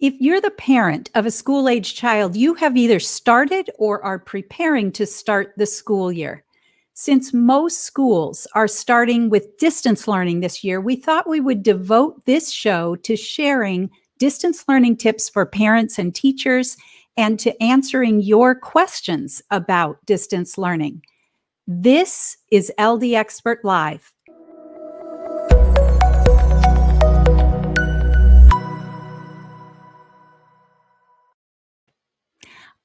If you're the parent of a school-age child, you have either started or are preparing to start the school year. Since most schools are starting with distance learning this year, we thought we would devote this show to sharing distance learning tips for parents and teachers and to answering your questions about distance learning. This is LD Expert Live.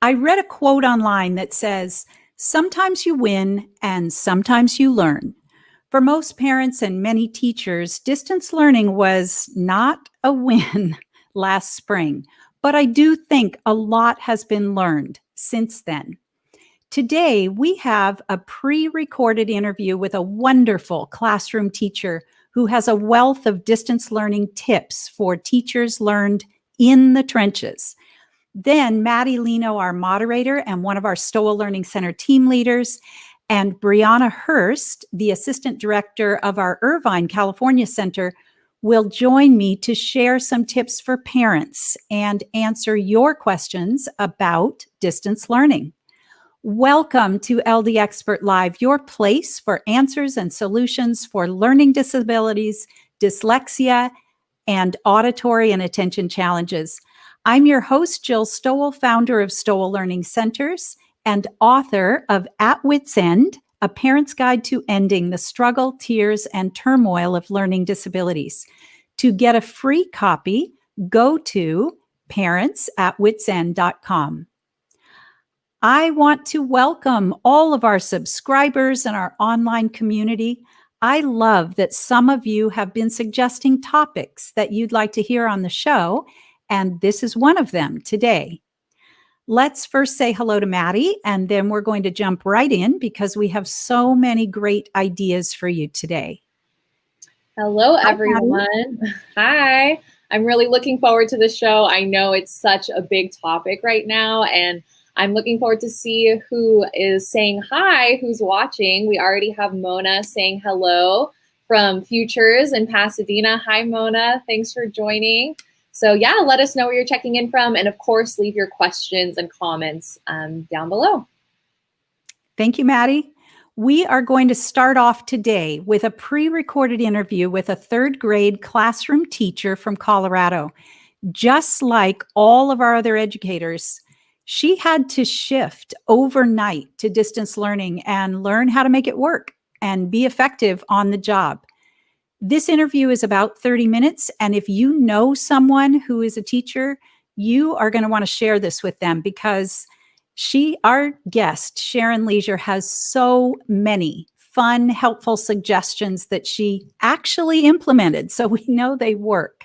I read a quote online that says, "Sometimes you win and sometimes you learn." For most parents and many teachers, distance learning was not a win last spring, but I do think a lot has been learned since then. Today, we have a pre-recorded interview with a wonderful classroom teacher who has a wealth of distance learning tips for teachers learned in the trenches. Then Maddie Lino, our moderator and one of our Stowell Learning Center team leaders, and Briana Hurst, the assistant director of our Irvine, California Center, will join me to share some tips for parents and answer your questions about distance learning. Welcome to LD Expert Live, your place for answers and solutions for learning disabilities, dyslexia, and auditory and attention challenges. I'm your host, Jill Stowell, founder of Stowell Learning Centers and author of At Wit's End, A Parent's Guide to Ending the Struggle, Tears, and Turmoil of Learning Disabilities. To get a free copy, go to parentsatwitsend.com. I want to welcome all of our subscribers and our online community. I love that some of you have been suggesting topics that you'd like to hear on the show, and this is one of them today. Let's first say hello to Maddie, and then we're going to jump right in because we have so many great ideas for you today. Hello, everyone. Hi. I'm really looking forward to the show. I know it's such a big topic right now, and I'm looking forward to see who is saying hi, who's watching. We already have Mona saying hello from Futures in Pasadena. Hi, Mona. Thanks for joining. So yeah, let us know where you're checking in from. And of course, leave your questions and comments down below. Thank you, Maddie. We are going to start off today with a pre-recorded interview with a third grade classroom teacher from Colorado. Just like all of our other educators, she had to shift overnight to distance learning and learn how to make it work and be effective on the job. This interview is about 30 minutes, and if you know someone who is a teacher, you are going to want to share this with them because our guest, Sharon Leasure, has so many fun, helpful suggestions that she actually implemented, so we know they work.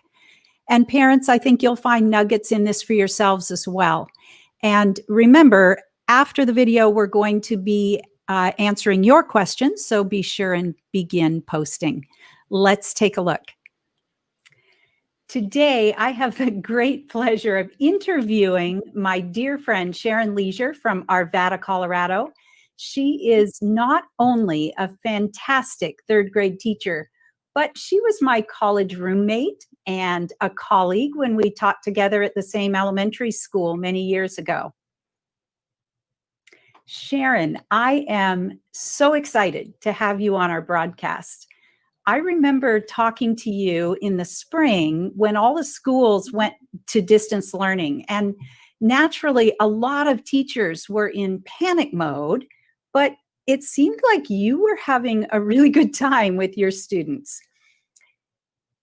And parents, I think you'll find nuggets in this for yourselves as well. And remember, after the video, we're going to be answering your questions, so be sure and begin posting. Let's take a look. Today, I have the great pleasure of interviewing my dear friend, Sharon Leasure from Arvada, Colorado. She is not only a fantastic third grade teacher, but she was my college roommate and a colleague when we taught together at the same elementary school many years ago. Sharon, I am so excited to have you on our broadcast. I remember talking to you in the spring when all the schools went to distance learning, and naturally a lot of teachers were in panic mode, but it seemed like you were having a really good time with your students.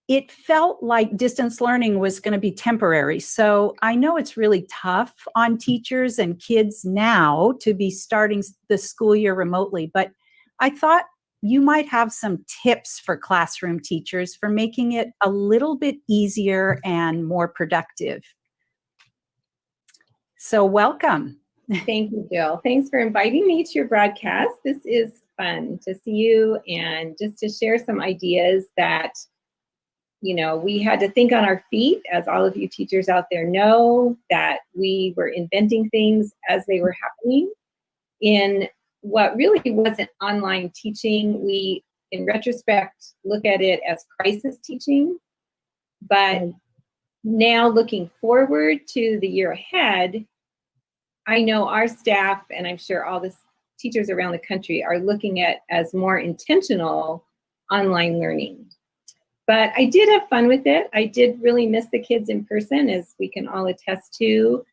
It felt like distance learning was going to be temporary. So I know it's really tough on teachers and kids now to be starting the school year remotely, but I thought you might have some tips for classroom teachers for making it a little bit easier and more productive. So welcome. Thank you, Jill. Thanks for inviting me to your broadcast. This is fun to see you and just to share some ideas that, you know, we had to think on our feet, as all of you teachers out there know, that we were inventing things as they were happening. In what really wasn't online teaching, we, in retrospect, look at it as crisis teaching. But Now looking forward to the year ahead, I know our staff, and I'm sure all the teachers around the country are looking at as more intentional online learning. But I did have fun with it. I did really miss the kids in person, as we can all attest to.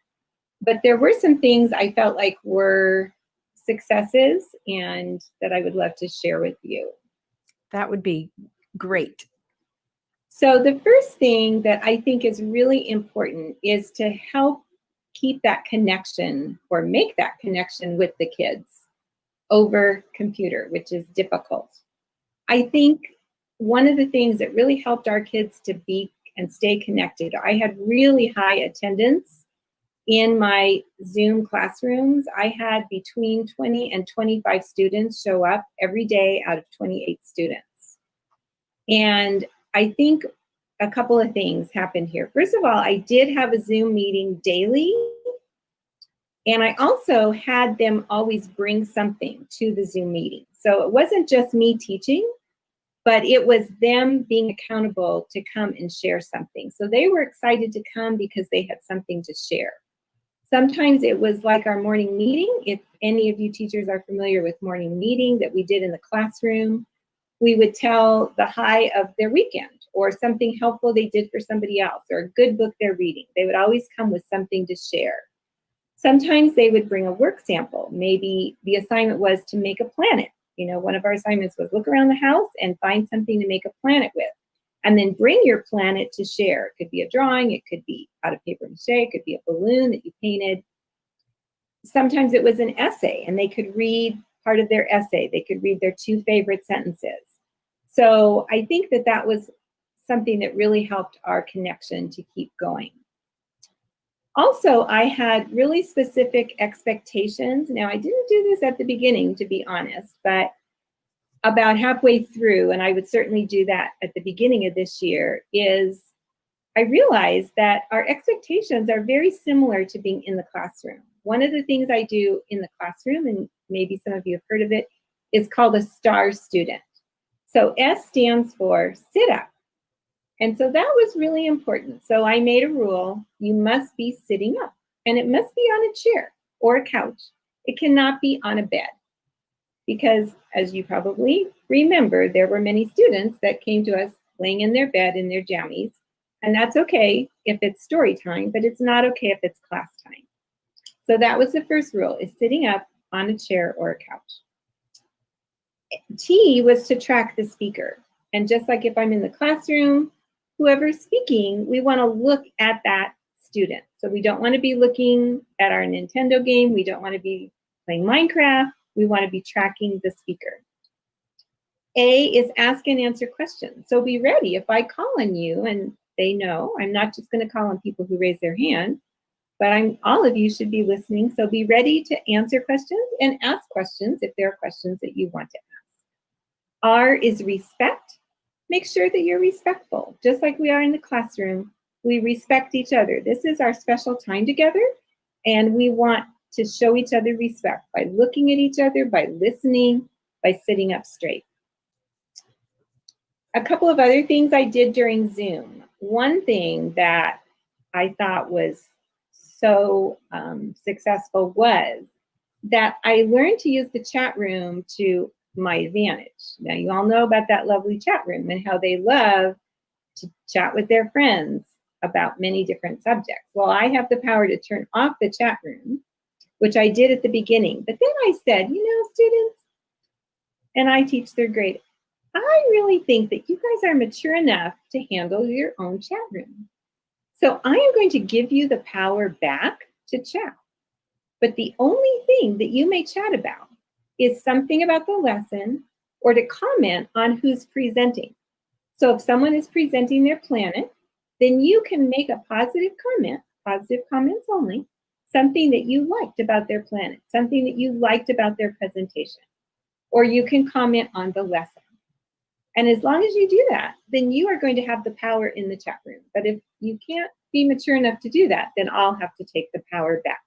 But there were some things I felt like were successes and that I would love to share with you. That would be great. So the first thing that I think is really important is to help keep that connection or make that connection with the kids over computer, which is difficult. I think one of the things that really helped our kids to be and stay connected, I had really high attendance in my Zoom classrooms. I had between 20 and 25 students show up every day out of 28 students. And I think a couple of things happened here. First of all, I did have a Zoom meeting daily. And I also had them always bring something to the Zoom meeting. So it wasn't just me teaching, but it was them being accountable to come and share something. So they were excited to come because they had something to share. Sometimes it was like our morning meeting. If any of you teachers are familiar with morning meeting that we did in the classroom, we would tell the high of their weekend or something helpful they did for somebody else or a good book they're reading. They would always come with something to share. Sometimes they would bring a work sample. Maybe the assignment was to make a planet. You know, one of our assignments was look around the house and find something to make a planet with. And then bring your planet to share. It could be a drawing, it could be out of paper mache, it could be a balloon that you painted. Sometimes it was an essay and they could read part of their essay. They could read their 2 favorite sentences. So I think that that was something that really helped our connection to keep going. Also, I had really specific expectations. Now, I didn't do this at the beginning, to be honest, but about halfway through, and I would certainly do that at the beginning of this year, is I realized that our expectations are very similar to being in the classroom. One of the things I do in the classroom, and maybe some of you have heard of it, is called a STAR student. So S stands for sit up. And so that was really important. So I made a rule, you must be sitting up, and it must be on a chair or a couch. It cannot be on a bed. Because as you probably remember, there were many students that came to us laying in their bed in their jammies. And that's okay if it's story time, but it's not okay if it's class time. So that was the first rule, is sitting up on a chair or a couch. T was to track the speaker. And just like if I'm in the classroom, whoever's speaking, we want to look at that student. So we don't want to be looking at our Nintendo game. We don't want to be playing Minecraft. We want to be tracking the speaker. A is ask and answer questions. So be ready. If I call on you and they know, I'm not just going to call on people who raise their hand, but all of you should be listening. So be ready to answer questions and ask questions if there are questions that you want to ask. R is respect. Make sure that you're respectful. Just like we are in the classroom, we respect each other. This is our special time together, and we want to show each other respect by looking at each other, by listening, by sitting up straight. A couple of other things I did during Zoom. One thing that I thought was so successful was that I learned to use the chat room to my advantage. Now, you all know about that lovely chat room and how they love to chat with their friends about many different subjects. Well, I have the power to turn off the chat room, which I did at the beginning. But then I said, you know, students, and I teach 3rd grade, I really think that you guys are mature enough to handle your own chat room. So I am going to give you the power back to chat. But the only thing that you may chat about is something about the lesson or to comment on who's presenting. So if someone is presenting their planet, then you can make a positive comment, positive comments only, something that you liked about their planet, something that you liked about their presentation, or you can comment on the lesson. And as long as you do that, then you are going to have the power in the chat room. But if you can't be mature enough to do that, then I'll have to take the power back.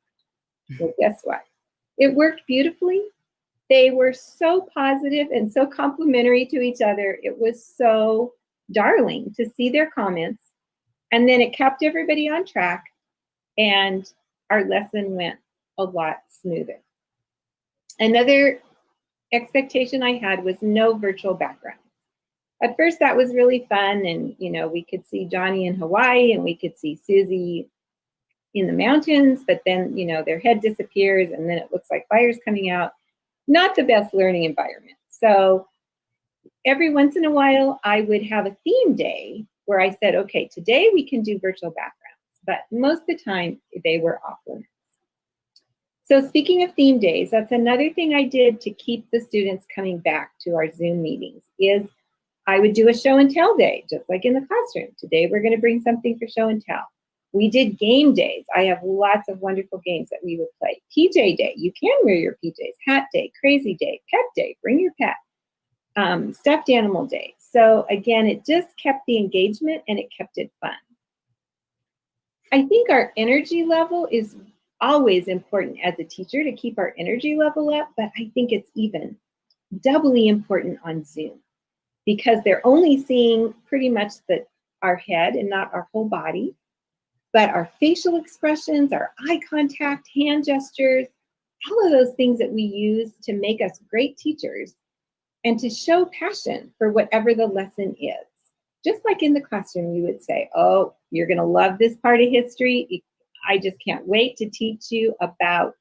Well, guess what? It worked beautifully. They were so positive and so complimentary to each other. It was so darling to see their comments. And then it kept everybody on track, and our lesson went a lot smoother. Another expectation I had was no virtual background. At first, that was really fun, and we could see Johnny in Hawaii, and we could see Susie in the mountains, but then their head disappears, and then it looks like fire's coming out. Not the best learning environment. So every once in a while, I would have a theme day where I said, okay, today we can do virtual backgrounds, but most of the time they were off limits. So speaking of theme days, that's another thing I did to keep the students coming back to our Zoom meetings is I would do a show and tell day, just like in the classroom. Today we're going to bring something for show and tell. We did game days. I have lots of wonderful games that we would play. PJ day, you can wear your PJs. Hat day, crazy day, pet day, bring your pet. Stuffed animal day. So again, it just kept the engagement and it kept it fun. I think our energy level is always important as a teacher to keep our energy level up, but I think it's even doubly important on Zoom because they're only seeing pretty much our head and not our whole body, but our facial expressions, our eye contact, hand gestures, all of those things that we use to make us great teachers and to show passion for whatever the lesson is. Just like in the classroom, you would say, oh, you're going to love this part of history. I just can't wait to teach you about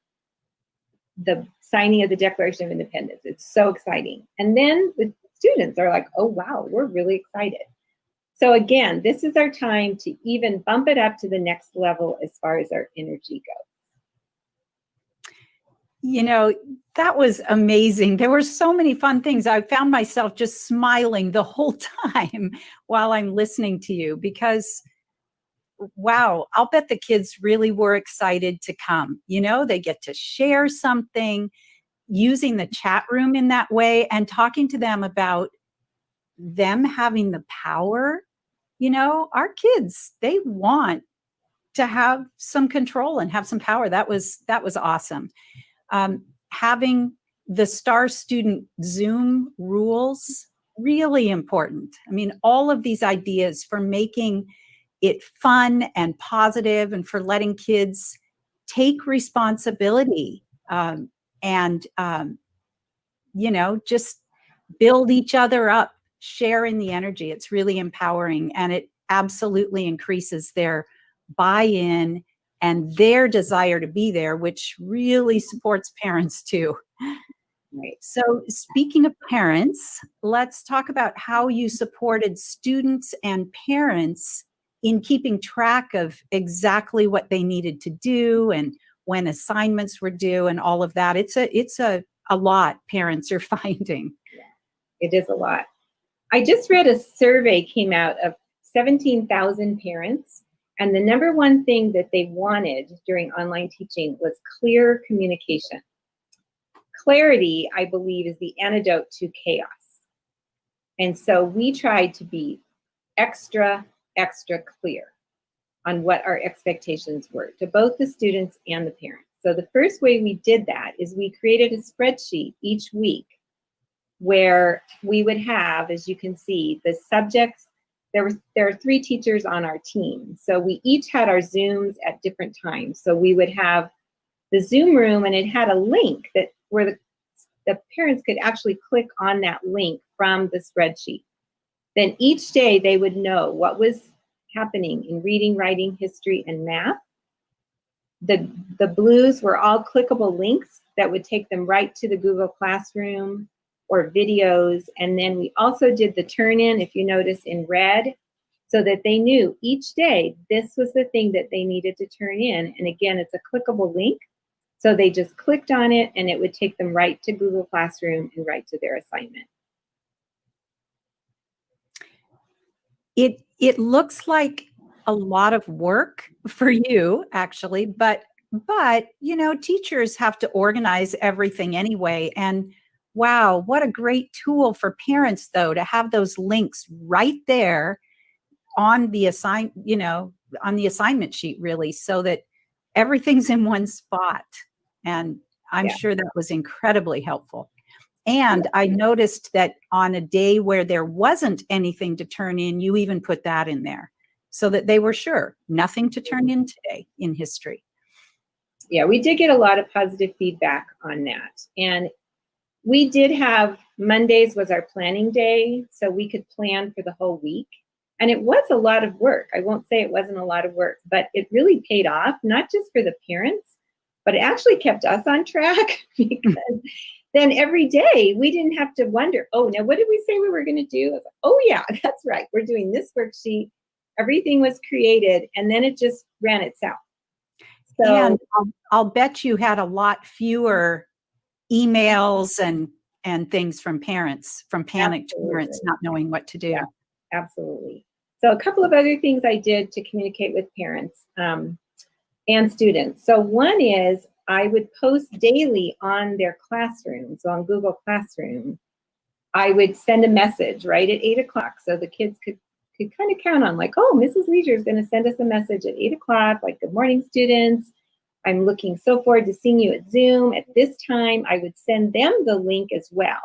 the signing of the Declaration of Independence. It's so exciting. And then the students are like, oh, wow, we're really excited. So again, this is our time to even bump it up to the next level as far as our energy goes. That was amazing. There were so many fun things. I found myself just smiling the whole time while I'm listening to you because, wow, I'll bet the kids really were excited to come. They get to share something, using the chat room in that way and talking to them about them having the power. Our kids, they want to have some control and have some power. That was awesome. Having the STAR student Zoom rules, really important. I mean, all of these ideas for making it fun and positive and for letting kids take responsibility and just build each other up, share in the energy. It's really empowering, and it absolutely increases their buy-in and their desire to be there, which really supports parents too. Right. So speaking of parents, let's talk about how you supported students and parents in keeping track of exactly what they needed to do and when assignments were due and all of that. It's a lot parents are finding. Yeah, it is a lot. I just read a survey came out of 17,000 parents, and the number one thing that they wanted during online teaching was clear communication. Clarity, I believe, is the antidote to chaos. And so we tried to be extra clear on what our expectations were to both the students and the parents. So the first way we did that is we created a spreadsheet each week where we would have, as you can see, the subjects. There are 3 teachers on our team. So we each had our Zooms at different times. So we would have the Zoom room, and it had a link where the parents could actually click on that link from the spreadsheet. Then each day they would know what was happening in reading, writing, history, and math. The blues were all clickable links that would take them right to the Google Classroom or videos. And then we also did the turn-in, if you notice, in red, so that they knew each day this was the thing that they needed to turn in. And again, it's a clickable link. So they just clicked on it and it would take them right to Google Classroom and right to their assignment. It looks like a lot of work for you, actually, but teachers have to organize everything anyway. And wow, what a great tool for parents, though, to have those links right there on the assignment sheet, really, so that everything's in one spot. And I'm sure that was incredibly helpful. And I noticed that on a day where there wasn't anything to turn in, you even put that in there. so that they were sure nothing to turn in today in history. Yeah, we did get a lot of positive feedback on that. And we did have Mondays was our planning day, so we could plan for the whole week. And it was a lot of work. I won't say it wasn't a lot of work, but it really paid off, not just for the parents, but it actually kept us on track because then every day we didn't have to wonder, oh, now what did we say we were going to do? I was like, oh, yeah, that's right. We're doing this worksheet. Everything was created, and then it just ran itself. So, and I'll bet you had a lot fewer emails and things from parents, from panicked parents not knowing what to do. Yeah, absolutely. So a couple of other things I did to communicate with parents and students. So one is I would post daily on their classroom. So on Google Classroom, I would send a message right at 8 o'clock so the kids could kind of count on like, oh, Mrs. Leasure is going to send us a message at 8 o'clock, like, good morning, students. I'm looking so forward to seeing you at Zoom at this time. I would send them the link as well.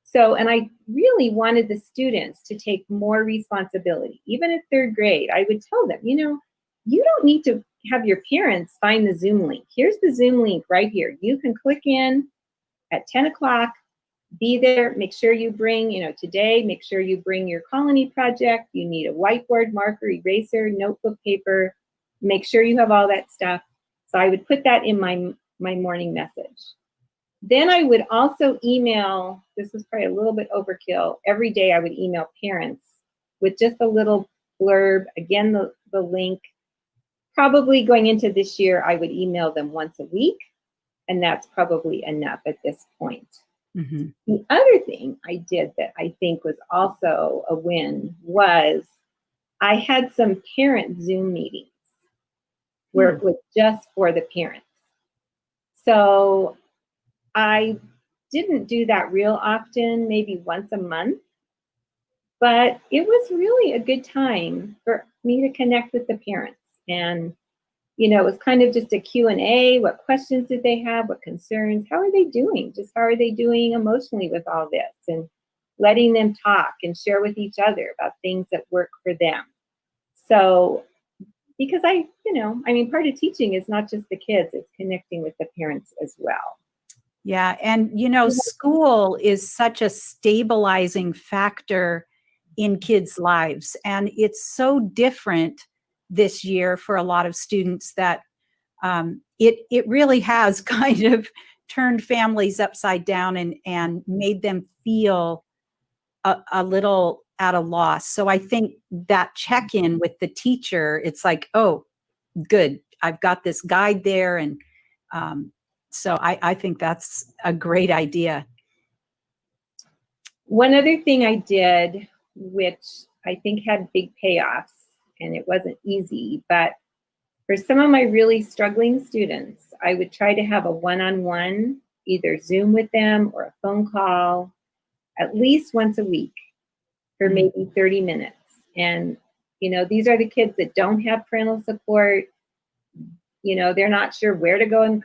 So, and I really wanted the students to take more responsibility. Even at third grade, I would tell them, you know, you don't need to have your parents find the Zoom link. Here's the Zoom link right here. You can click in at 10 o'clock, be there, make sure you bring, you know, today, make sure you bring your colony project. You need a whiteboard, marker, eraser, notebook, paper. Make sure you have all that stuff. So I would put that in my morning message. Then I would also email, this was probably a little bit overkill, every day I would email parents with just a little blurb, again, the link. Probably going into this year, I would email them once a week, and that's probably enough at this point. Mm-hmm. The other thing I did that I think was also a win was I had some parent Zoom meetings where it was just for the parents. So I didn't do that real often, maybe once a month, but it was really a good time for me to connect with the parents. And, you know, it was kind of just a Q&A. What questions did they have? What concerns? How are they doing? Just how are they doing emotionally with all this? And letting them talk and share with each other about things that work for them. So, because part of teaching is not just the kids, it's connecting with the parents as well. Yeah. And, you know, school is such a stabilizing factor in kids' lives. And it's so different this year for a lot of students that it really has kind of turned families upside down and made them feel a little at a loss. So I think that check-in with the teacher, it's like, oh, good, I've got this guide there. And so I think that's a great idea. One other thing I did, which I think had big payoffs, and it wasn't easy, but for some of my really struggling students, I would try to have a one-on-one, either Zoom with them or a phone call, at least once a week for maybe 30 minutes. And, you know, these are the kids that don't have parental support. You know, they're not sure where to go in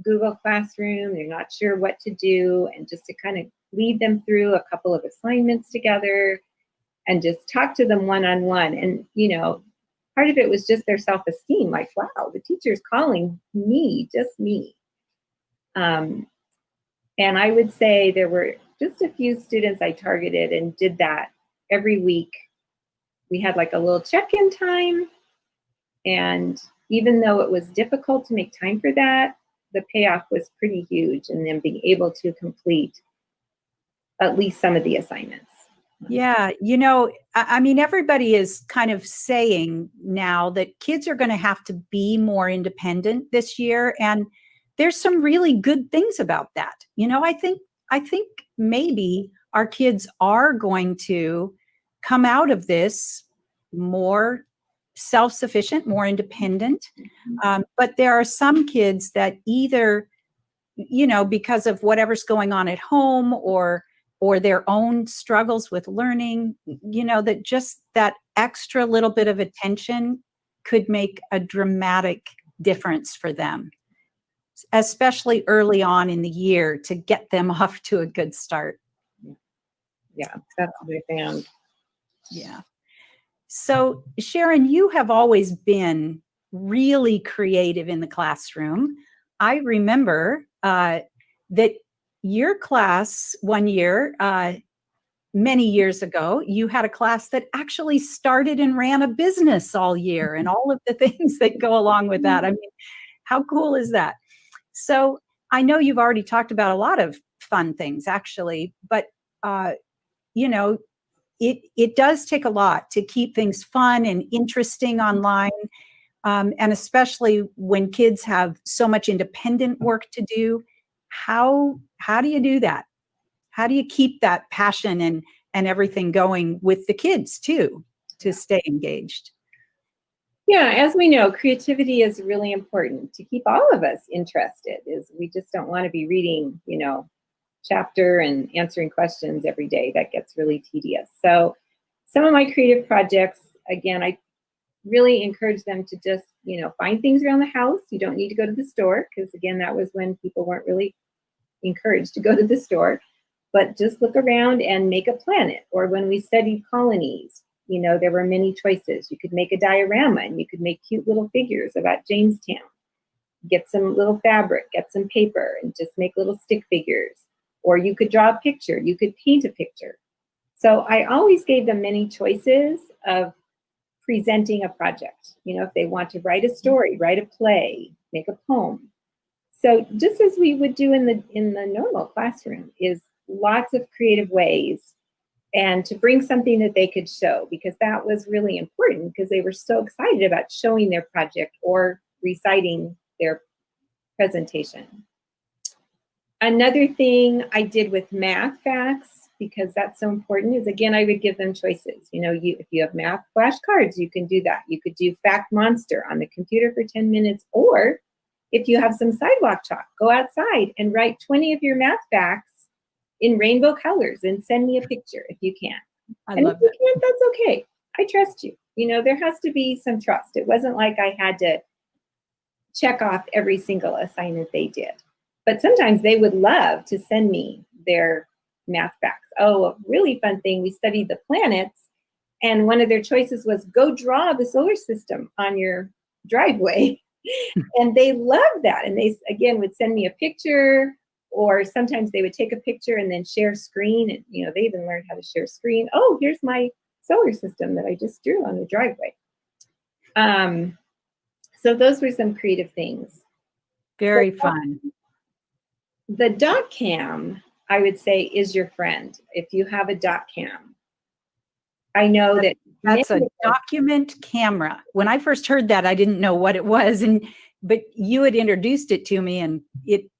Google Classroom. They're not sure what to do. And just to kind of lead them through a couple of assignments together and just talk to them one-on-one. And, you know, part of it was just their self-esteem. Like, wow, the teacher's calling me, just me. And I would say there were just a few students I targeted and did that every week. We had like a little check-in time. And even though it was difficult to make time for that, the payoff was pretty huge in them being able to complete at least some of the assignments. Yeah, you know, I mean, everybody is kind of saying now that kids are going to have to be more independent this year. And there's some really good things about that. You know, I think maybe our kids are going to come out of this more self-sufficient, more independent. But there are some kids that either, you know, because of whatever's going on at home or their own struggles with learning, you know, that just that extra little bit of attention could make a dramatic difference for them, especially early on in the year, to get them off to a good start. Yeah, that's what I found. Yeah. So, Sharon, you have always been really creative in the classroom. I remember that your class one year, many years ago, you had a class that actually started and ran a business all year and all of the things that go along with that. I mean, how cool is that? So I know you've already talked about a lot of fun things, actually, but you know, it does take a lot to keep things fun and interesting online, and especially when kids have so much independent work to do. How do you do that? How do you keep that passion and everything going with the kids too, to stay engaged? Yeah, as we know, creativity is really important to keep all of us interested. Is we just don't want to be reading, chapter and answering questions every day. That gets really tedious. So some of my creative projects, again, I really encourage them to just, find things around the house. You don't need to go to the store because, again, that was when people weren't really encouraged to go to the store. But just look around and make a planet. Or when we studied colonies, there were many choices. You could make a diorama and you could make cute little figures about Jamestown. Get some little fabric, get some paper, and just make little stick figures. Or you could draw a picture, you could paint a picture. So I always gave them many choices of presenting a project. If they want to write a story, write a play, make a poem. So just as we would do in the normal classroom, is lots of creative ways, and to bring something that they could show, because that was really important because they were so excited about showing their project or reciting their presentation. Another thing I did with math facts, because that's so important, is again, I would give them choices. If you have math flashcards, you can do that. You could do Fact Monster on the computer for 10 minutes, or if you have some sidewalk chalk, go outside and write 20 of your math facts in rainbow colors and send me a picture if you can. I love that. If you can't, that's okay. I trust you. There has to be some trust. It wasn't like I had to check off every single assignment they did. But sometimes they would love to send me their math facts. Oh, a really fun thing, we studied the planets, and one of their choices was go draw the solar system on your driveway. And they loved that. And they, again, would send me a picture, or sometimes they would take a picture and then share screen. And, they even learned how to share screen. Oh, here's my solar system that I just drew on the driveway. So those were some creative things. Very fun. The dot cam, I would say, is your friend. If you have a dot cam, I know that's a document camera. When I first heard that, I didn't know what it was, but you had introduced it to me, and it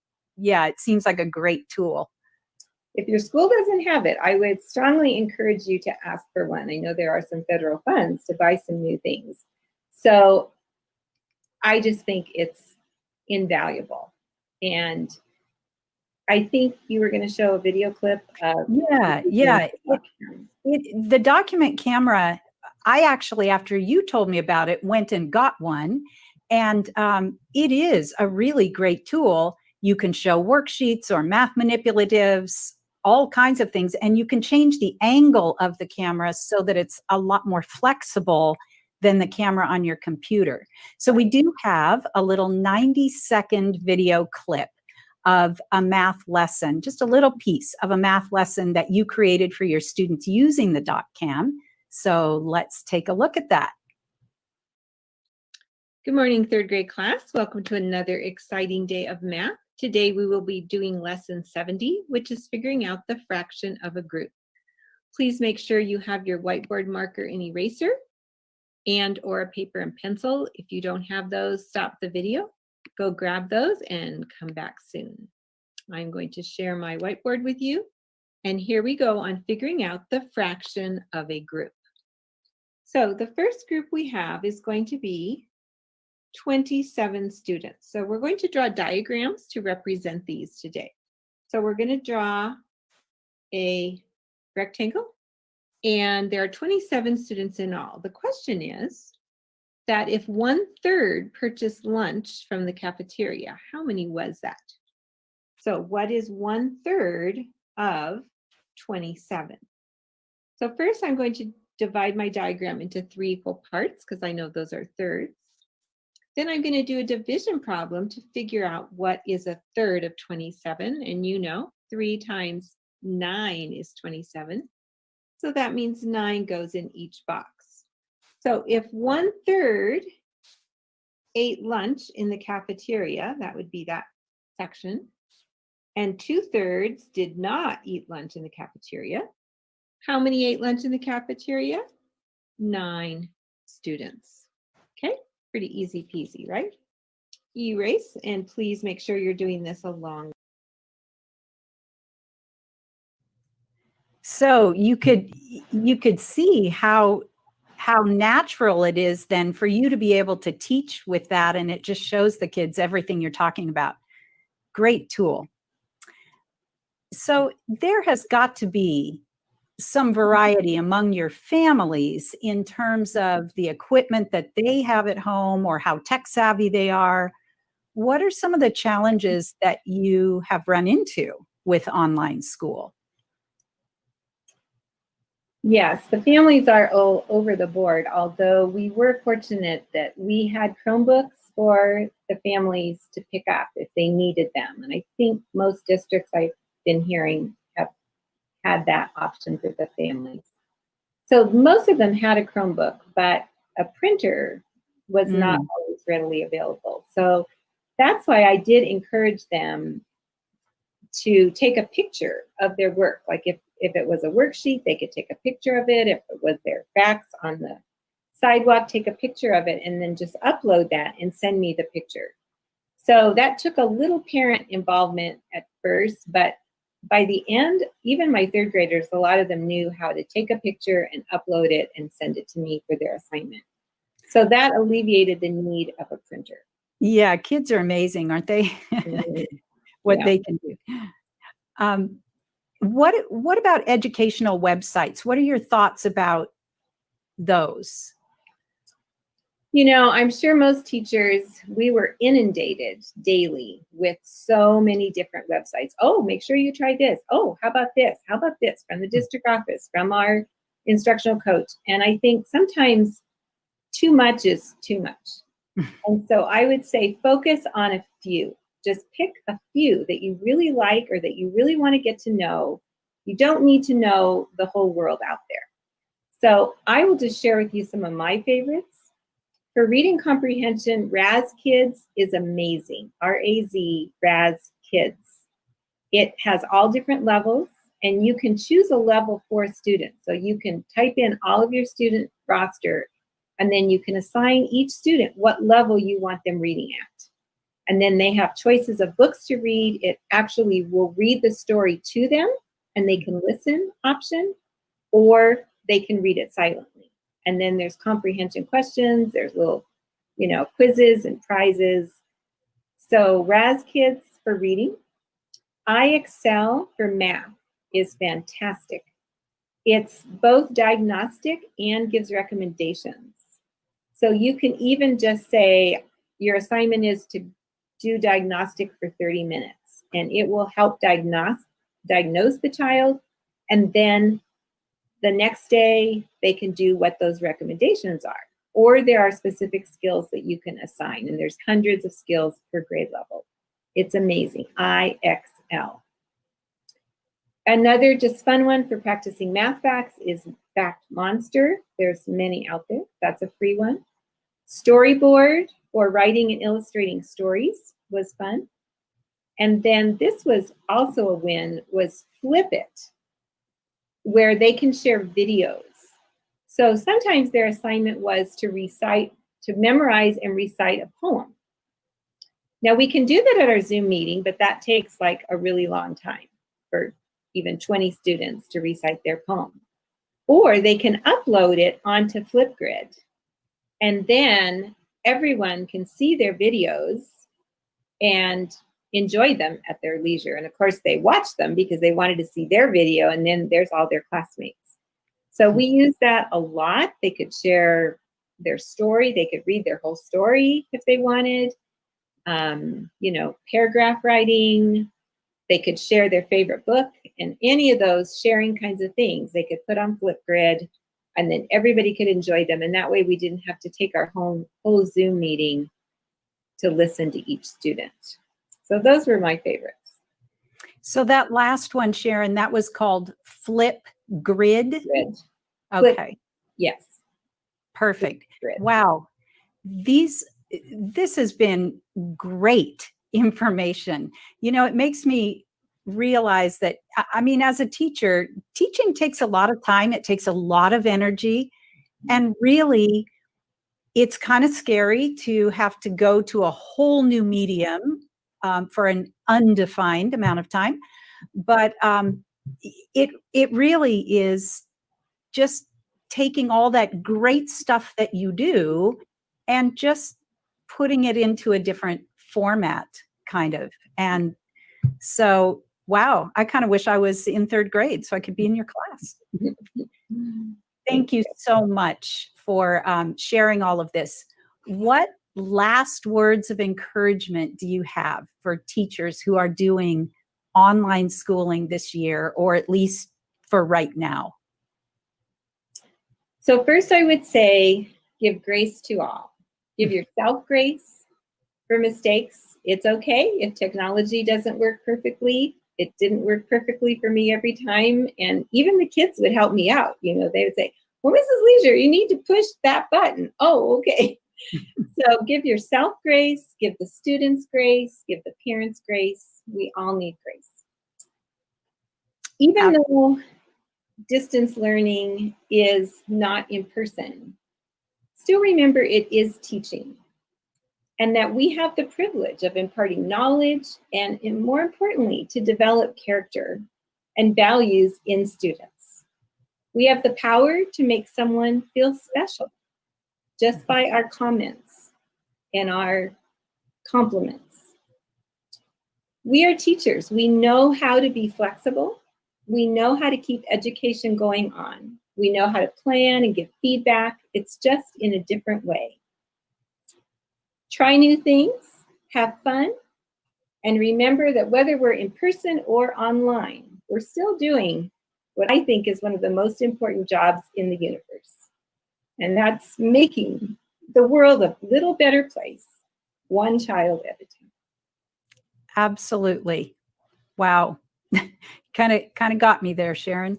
seems like a great tool. If your school doesn't have it, I would strongly encourage you to ask for one. I know there are some federal funds to buy some new things. So I just think it's invaluable. And I think you were going to show a video clip of the document camera. I actually, after you told me about it, went and got one, and it is a really great tool. You can show worksheets or math manipulatives, all kinds of things, and you can change the angle of the camera so that it's a lot more flexible than the camera on your computer. So we do have a little 90-second video clip of a math lesson, just a little piece of a math lesson that you created for your students using the dot cam. So let's take a look at that. Good morning, third grade class. Welcome to another exciting day of math. Today we will be doing lesson 70, which is figuring out the fraction of a group. Please make sure you have your whiteboard marker and eraser and or a paper and pencil. If you don't have those, stop the video. Go grab those and come back soon. I'm going to share my whiteboard with you. And here we go on figuring out the fraction of a group. So the first group we have is going to be 27 students. So we're going to draw diagrams to represent these today. So we're going to draw a rectangle, and there are 27 students in all. The question is that if 1/3 purchased lunch from the cafeteria, how many was that? So what is 1/3 of 27? So first I'm going to divide my diagram into 3 equal parts because I know those are thirds. Then I'm going to do a division problem to figure out what is a third of 27. And you know, 3 times 9 is 27. So that means 9 goes in each box. So if 1/3 ate lunch in the cafeteria, that would be that section, and 2/3 did not eat lunch in the cafeteria, how many ate lunch in the cafeteria? 9 students. Okay, pretty easy peasy, right? Erase, and please make sure you're doing this along. So you could see how natural it is then for you to be able to teach with that, and it just shows the kids everything you're talking about. Great tool. So there has got to be some variety among your families in terms of the equipment that they have at home or how tech savvy they are. What are some of the challenges that you have run into with online school? Yes, the families are all over the board, although we were fortunate that we had Chromebooks for the families to pick up if they needed them. And I think most districts I've been hearing have had that option for the families. So most of them had a Chromebook, but a printer was not always readily available. So that's why I did encourage them to take a picture of their work. Like if it was a worksheet, they could take a picture of it. If it was their facts on the sidewalk, take a picture of it and then just upload that and send me the picture. So that took a little parent involvement at first, but by the end, even my 3rd graders, a lot of them knew how to take a picture and upload it and send it to me for their assignment. So that alleviated the need of a printer. Yeah, kids are amazing, aren't they? What they can do. What about educational websites? What are your thoughts about those? You know, I'm sure most teachers, we were inundated daily with so many different websites. Oh, make sure you try this. Oh, how about this? How about this? From the district office, from our instructional coach. And I think sometimes too much is too much. And so I would say focus on a few. Just pick a few that you really like or that you really want to get to know. You don't need to know the whole world out there. So I will just share with you some of my favorites. For reading comprehension, Raz Kids is amazing. R-A-Z, Raz Kids. It has all different levels, and you can choose a level for students. So you can type in all of your student roster, and then you can assign each student what level you want them reading at. And then they have choices of books to read. It actually will read the story to them, and they can listen option, or they can read it silently. And then there's comprehension questions. There's little, quizzes and prizes. So Raz Kids for reading. iExcel for math is fantastic. It's both diagnostic and gives recommendations. So you can even just say your assignment is to do diagnostic for 30 minutes, and it will help diagnose the child, and then the next day they can do what those recommendations are. Or there are specific skills that you can assign, and there's hundreds of skills per grade level. It's amazing. iExcel. Another just fun one for practicing math facts is Fact Monster. There's many out there. That's a free one. Storyboard for writing and illustrating stories was fun. And then this was also a win, was Flip It, where they can share videos. So sometimes their assignment was to memorize and recite a poem. Now we can do that at our Zoom meeting, but that takes like a really long time for even 20 students to recite their poem. Or they can upload it onto Flipgrid, and then everyone can see their videos and enjoy them at their leisure. And of course they watch them because they wanted to see their video, and then there's all their classmates. So we use that a lot. They could share their story. They could read their whole story if they wanted. Paragraph writing. They could share their favorite book, and any of those sharing kinds of things they could put on Flipgrid and then everybody could enjoy them. And that way we didn't have to take our whole Zoom meeting to listen to each student. So those were my favorites. So that last one, Sharon, that was called Flip Grid. Grid. Okay. Flip, yes. Perfect. Grid. Wow. This has been great information. You know, it makes me realize that, I mean, as a teacher, teaching takes a lot of time. It takes a lot of energy. And really, it's kind of scary to have to go to a whole new medium for an undefined amount of time. But it really is just taking all that great stuff that you do and just putting it into a different format, kind of. And so, wow, I kind of wish I was in third grade so I could be in your class. Thank you so much for sharing all of this. What last words of encouragement do you have for teachers who are doing online schooling this year, or at least for right now? So first I would say, give grace to all. Give yourself grace for mistakes. It's okay if technology doesn't work perfectly. It didn't work perfectly for me every time. And even the kids would help me out. You know, they would say, well, Mrs. Leasure, you need to push that button. Oh, okay. So give yourself grace, give the students grace, give the parents grace. We all need grace. Even though distance learning is not in person, still remember it is teaching, and that we have the privilege of imparting knowledge and more importantly, to develop character and values in students. We have the power to make someone feel special just by our comments and our compliments. We are teachers. We know how to be flexible. We know how to keep education going on. We know how to plan and give feedback. It's just in a different way. Try new things, have fun, and remember that whether we're in person or online, we're still doing what I think is one of the most important jobs in the universe. And that's making the world a little better place, one child at a time. Absolutely. Wow. kind of got me there, Sharon.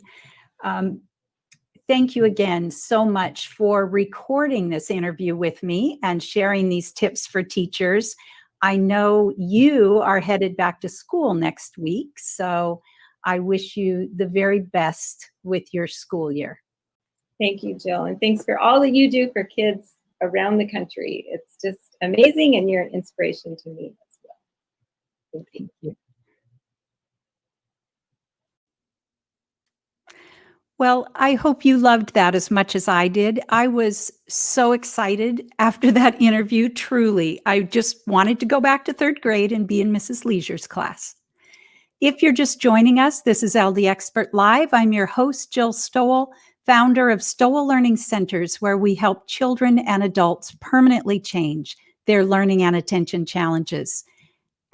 Thank you again so much for recording this interview with me and sharing these tips for teachers. I know you are headed back to school next week, so I wish you the very best with your school year. Thank you, Jill, and thanks for all that you do for kids around the country. It's just amazing, and you're an inspiration to me as well. Thank you. Well, I hope you loved that as much as I did. I was so excited after that interview, truly. I just wanted to go back to third grade and be in Mrs. Leasure's class. If you're just joining us, this is LD Expert Live. I'm your host, Jill Stowell, founder of Stowell Learning Centers, where we help children and adults permanently change their learning and attention challenges.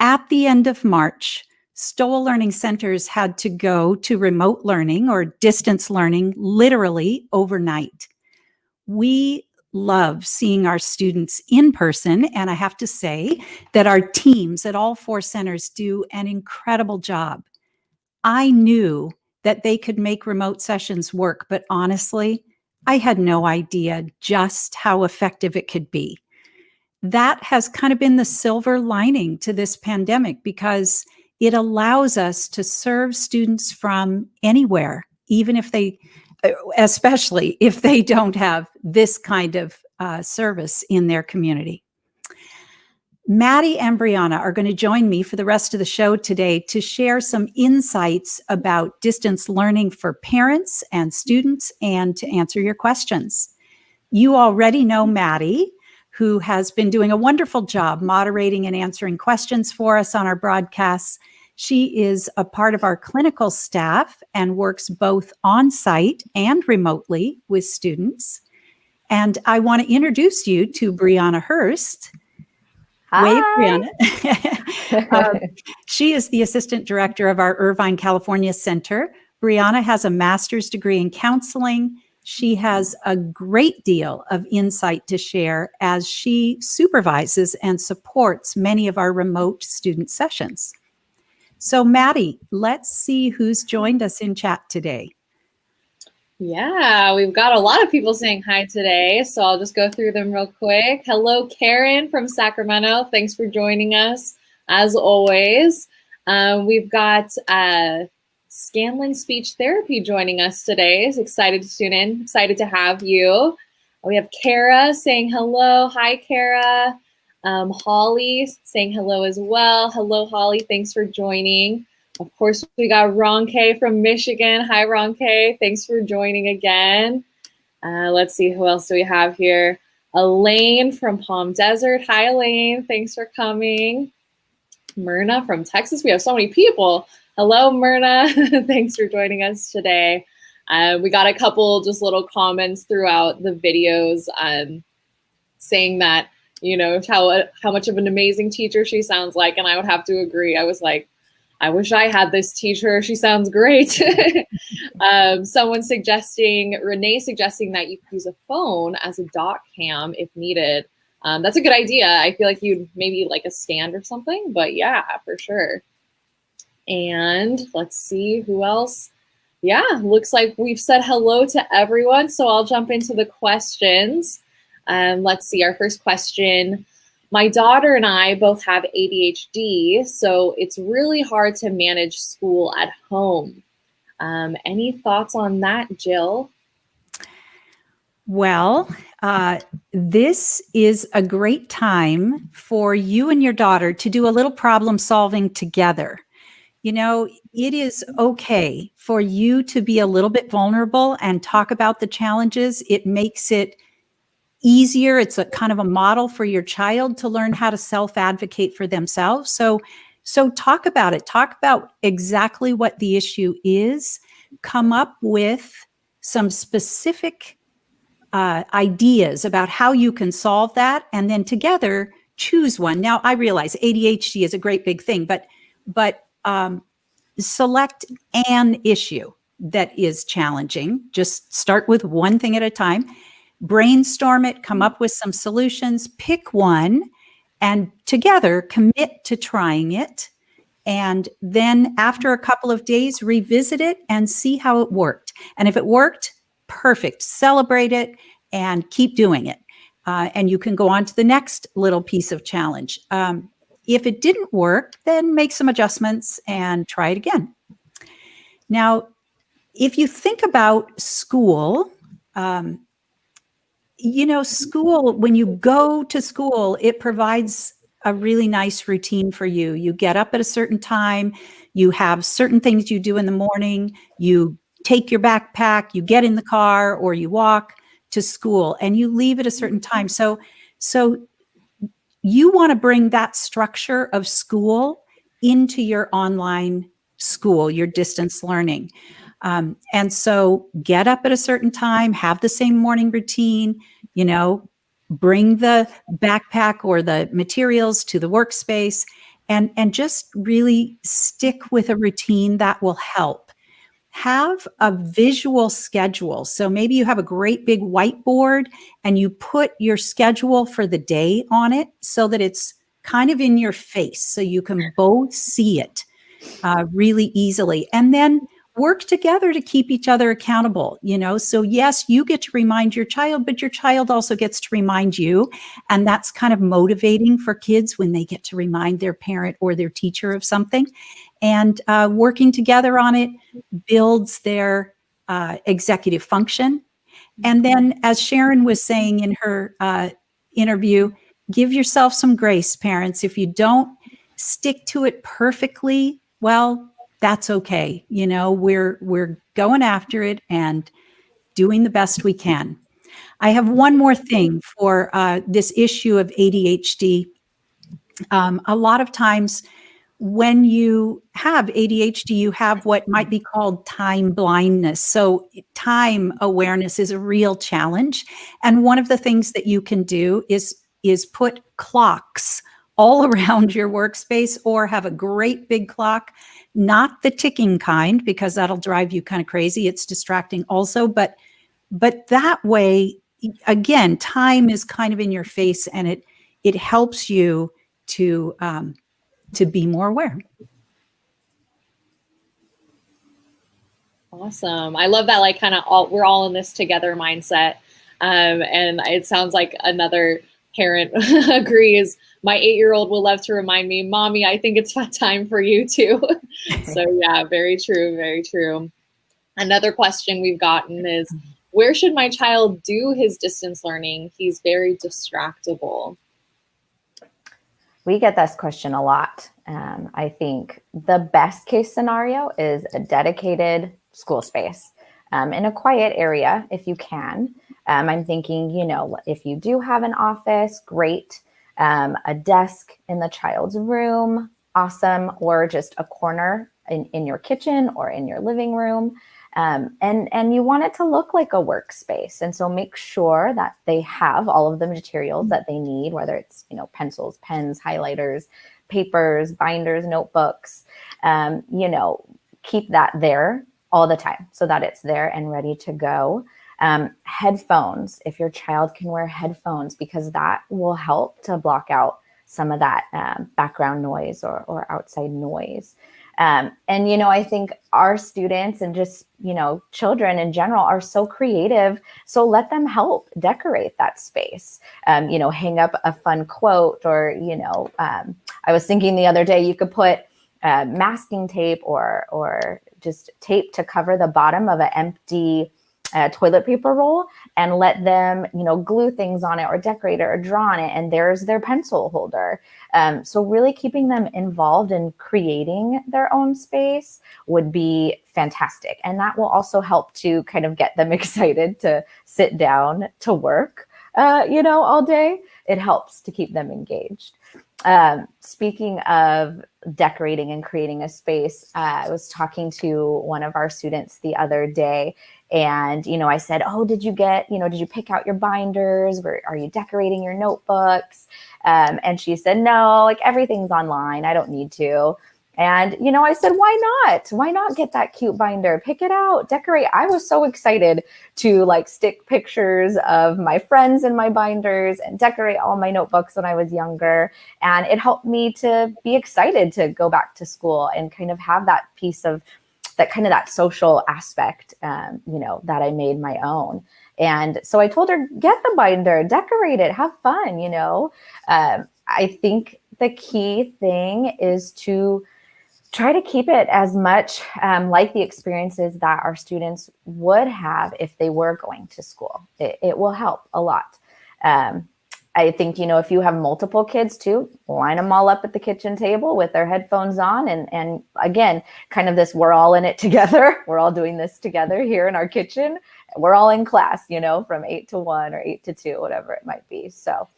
At the end of March, Stowell Learning Centers had to go to remote learning or distance learning literally overnight. We love seeing our students in person, and I have to say that our teams at all 4 centers do an incredible job. I knew that they could make remote sessions work, but honestly, I had no idea just how effective it could be. That has kind of been the silver lining to this pandemic, because it allows us to serve students from anywhere, even if they, especially if they don't have this kind of service in their community. Maddie and Briana are going to join me for the rest of the show today to share some insights about distance learning for parents and students and to answer your questions. You already know Maddie, who has been doing a wonderful job moderating and answering questions for us on our broadcasts. She is a part of our clinical staff and works both on-site and remotely with students. And I want to introduce you to Briana Hurst. Hi. Wave, Briana. She is the assistant director of our Irvine, California Center. Briana has a master's degree in counseling, She has a great deal of insight to share as she supervises and supports many of our remote student sessions. So, Maddie, let's see who's joined us in chat today. Yeah, we've got a lot of people saying hi today, so I'll just go through them real quick. Hello, Karen from Sacramento. Thanks for joining us, as always. We've got Scanlon Speech Therapy joining us today. Is excited to tune in. Excited to have you. We have Kara saying hello. Hi, Kara. Holly saying hello as well. Hello, Holly. Thanks for joining. Of course, we got Ron K from Michigan. Hi, Ron K. Thanks for joining again. Let's see, who else do we have here? Elaine from Palm Desert. Hi, Elaine. Thanks for coming. Myrna from Texas. We have so many people. Hello, Myrna. Thanks for joining us today. We got a couple just little comments throughout the videos saying that, you know, how much of an amazing teacher she sounds like, and I would have to agree. I was like, I wish I had this teacher. She sounds great. Someone suggesting, Renee suggesting that you could use a phone as a doc cam if needed. That's a good idea. I feel like you'd maybe like a stand or something, but yeah, for sure. And let's see who else. Yeah, looks like we've said hello to everyone. So I'll jump into the questions. Let's see, our first question. My daughter and I both have ADHD, so it's really hard to manage school at home. Any thoughts on that, Jill? Well, this is a great time for you and your daughter to do a little problem solving together. You know, it is okay for you to be a little bit vulnerable and talk about the challenges. It makes it easier. It's a kind of a model for your child to learn how to self-advocate for themselves. So talk about it. Talk about exactly what the issue is. Come up with some specific ideas about how you can solve that, and then together choose one. Now, I realize ADHD is a great big thing, but select an issue that is challenging. Just start with one thing at a time. Brainstorm it, come up with some solutions, pick one, and together commit to trying it. And then after a couple of days, revisit it and see how it worked. And if it worked, perfect. Celebrate it and keep doing it. And you can go on to the next little piece of challenge. If it didn't work, then make some adjustments and try it again. Now, if you think about school, you know, school, when you go to school, it provides a really nice routine for you. You get up at a certain time, you have certain things you do in the morning, you take your backpack, you get in the car or you walk to school and you leave at a certain time. So you want to bring that structure of school into your online school, your distance learning. And so get up at a certain time, have the same morning routine, you know, bring the backpack or the materials to the workspace and just really stick with a routine that will help. Have a visual schedule. So maybe you have a great big whiteboard and you put your schedule for the day on it so that it's kind of in your face so you can both see it really easily. And then work together to keep each other accountable, you know? So yes, you get to remind your child, but your child also gets to remind you. And that's kind of motivating for kids when they get to remind their parent or their teacher of something. And working together on it builds their executive function. And then, as Sharon was saying in her interview, give yourself some grace, parents. If you don't stick to it perfectly, well, that's okay. You know, we're going after it and doing the best we can. I have one more thing for this issue of ADHD. A lot of times when you have ADHD, you have what might be called time blindness. So time awareness is a real challenge. And one of the things that you can do is put clocks all around your workspace or have a great big clock, not the ticking kind, because that'll drive you kind of crazy. It's distracting also, but But that way, again, time is kind of in your face, and it helps you to be more aware. Awesome. I love that, like, kind of we're all in this together mindset. And it sounds like another parent agrees. My 8-year-old will love to remind me, Mommy, I think it's time for you too. So yeah, very true. Very true. Another question we've gotten is, where should my child do his distance learning? He's very distractible. We get this question a lot. I think the best case scenario is a dedicated school space in a quiet area if you can. I'm thinking, if you do have an office, great. A desk in the child's room, awesome. Or just a corner in your kitchen or in your living room. And you want it to look like a workspace. And so make sure that they have all of the materials that they need, whether it's, pencils, pens, highlighters, papers, binders, notebooks, keep that there all the time so that it's there and ready to go. Headphones, if your child can wear headphones, because that will help to block out some of that background noise or outside noise. And, I think our students and just, children in general are so creative. So let them help decorate that space, hang up a fun quote or, I was thinking the other day, you could put masking tape or just tape to cover the bottom of an empty toilet paper roll and let them, glue things on it or decorate it or draw on it. And there's their pencil holder. So really keeping them involved in creating their own space would be fantastic. And that will also help to kind of get them excited to sit down to work, all day. It helps to keep them engaged. Speaking of decorating and creating a space, I was talking to one of our students the other day, and, I said, oh, did you pick out your binders? Are you decorating your notebooks? And she said, no, like everything's online. I don't need to. And, I said, why not? Why not get that cute binder? Pick it out, decorate. I was so excited to stick pictures of my friends in my binders and decorate all my notebooks when I was younger. And it helped me to be excited to go back to school and kind of have that piece of that social aspect, that I made my own. And so I told her, get the binder, decorate it, have fun, I think the key thing is to try to keep it as much like the experiences that our students would have if they were going to school. It will help a lot. I think, if you have multiple kids too, line them all up at the kitchen table with their headphones on. And again, kind of this, we're all in it together. We're all doing this together here in our kitchen. We're all in class, from 8 to 1 or 8 to 2, whatever it might be. So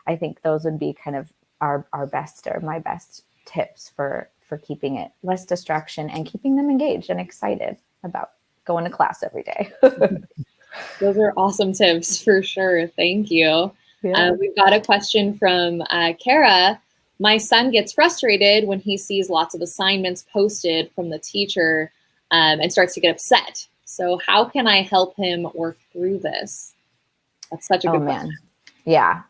I think those would be kind of our best or my best tips for keeping it less distraction and keeping them engaged and excited about going to class every day. Those are awesome tips for sure. Thank you. Yeah. We've got a question from Kara. My son gets frustrated when he sees lots of assignments posted from the teacher and starts to get upset. So how can I help him work through this? That's such a good question. Yeah.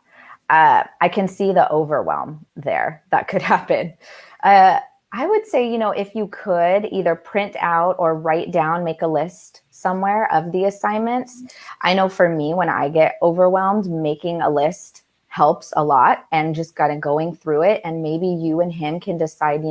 I can see the overwhelm there that could happen. I would say, if you could either print out or write down, make a list somewhere of the assignments. I know for me, when I get overwhelmed, making a list helps a lot and just kind of going through it. And maybe you and him can decide,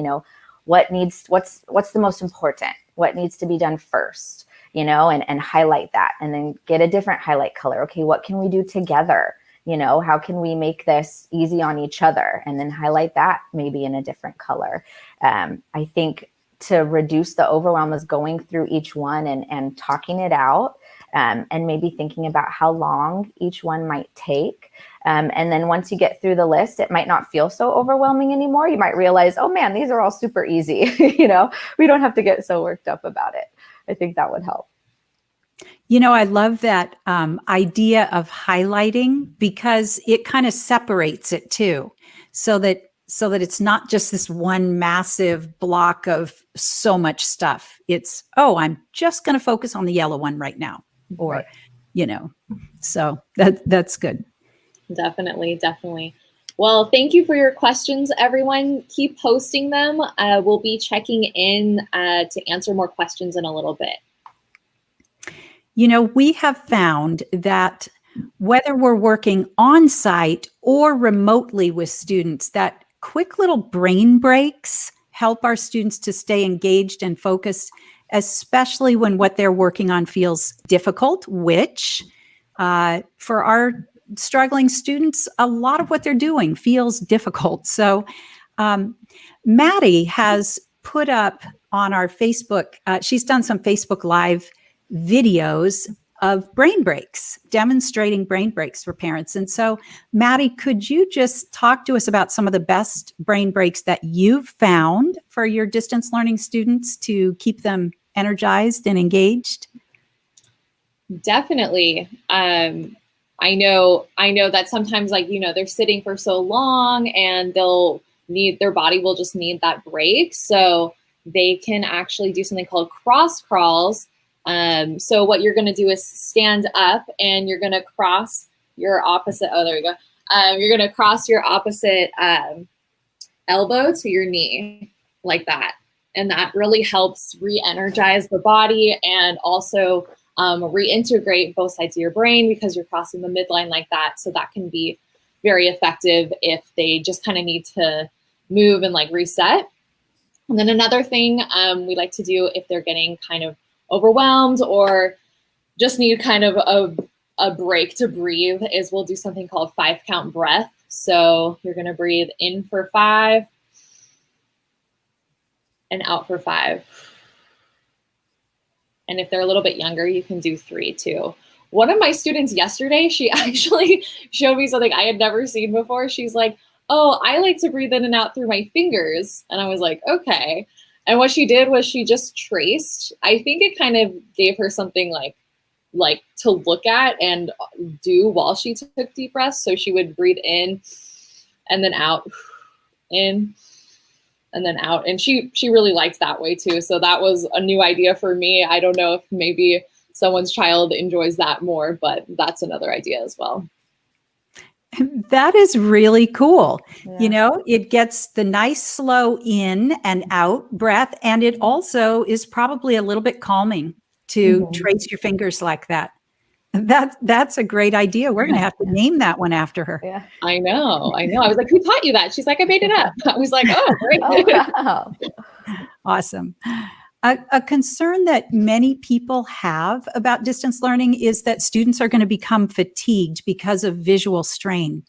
what's the most important, what needs to be done first, and highlight that and then get a different highlight color. Okay, what can we do together? How can we make this easy on each other? And then highlight that maybe in a different color. I think to reduce the overwhelm is going through each one and talking it out and maybe thinking about how long each one might take. And then once you get through the list, it might not feel so overwhelming anymore. You might realize, oh man, these are all super easy. We don't have to get so worked up about it. I think that would help. I love that idea of highlighting because it kind of separates it too, so that it's not just this one massive block of so much stuff. It's, I'm just going to focus on the yellow one right now, or, Right. So that's good. Definitely, definitely. Well, thank you for your questions, everyone. Keep posting them. We'll be checking in to answer more questions in a little bit. We have found that whether we're working on site or remotely with students, that quick little brain breaks help our students to stay engaged and focused, especially when what they're working on feels difficult, which for our struggling students, a lot of what they're doing feels difficult. So Maddie has put up on our Facebook, she's done some Facebook Live videos of brain breaks, demonstrating brain breaks for parents. And so, Maddie, could you just talk to us about some of the best brain breaks that you've found for your distance learning students to keep them energized and engaged? Definitely. I know that sometimes, like, they're sitting for so long and their body will just need that break. So they can actually do something called cross crawls. So what you're going to do is stand up and you're going to cross your opposite. Oh, there we go. You're going to cross your opposite elbow to your knee like that. And that really helps re-energize the body and also reintegrate both sides of your brain because you're crossing the midline like that. So that can be very effective if they just kind of need to move and like reset. And then another thing we like to do if they're getting kind of overwhelmed or just need kind of a break to breathe is we'll do something called 5-count breath. So you're going to breathe in for 5 and out for 5. And if they're a little bit younger, you can do 3 too. One of my students yesterday, she actually showed me something I had never seen before. She's like, oh, I like to breathe in and out through my fingers. And I was like, okay. And what she did was she just traced. I think it kind of gave her something like to look at and do while she took deep breaths. So she would breathe in and then out, in and then out. And she really liked that way too. So that was a new idea for me. I don't know if maybe someone's child enjoys that more, but that's another idea as well. That is really cool. Yeah. It gets the nice slow in and out breath. And it also is probably a little bit calming to trace your fingers like that. That's a great idea. We're going to have to name that one after her. Yeah. I know. I was like, who taught you that? She's like, I made it up. I was like, oh, great. Oh, wow. Awesome. A concern that many people have about distance learning is that students are going to become fatigued because of visual strain.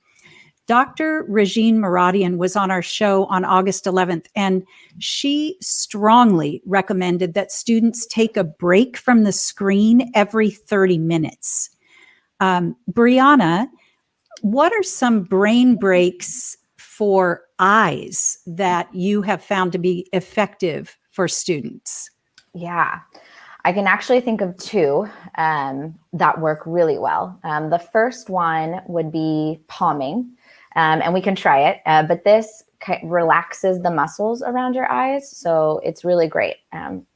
Dr. Regine Maradian was on our show on August 11th, and she strongly recommended that students take a break from the screen every 30 minutes. Briana, what are some brain breaks for eyes that you have found to be effective for students? Yeah, I can actually think of 2 that work really well. The first one would be palming, and we can try it, but this relaxes the muscles around your eyes. So it's really great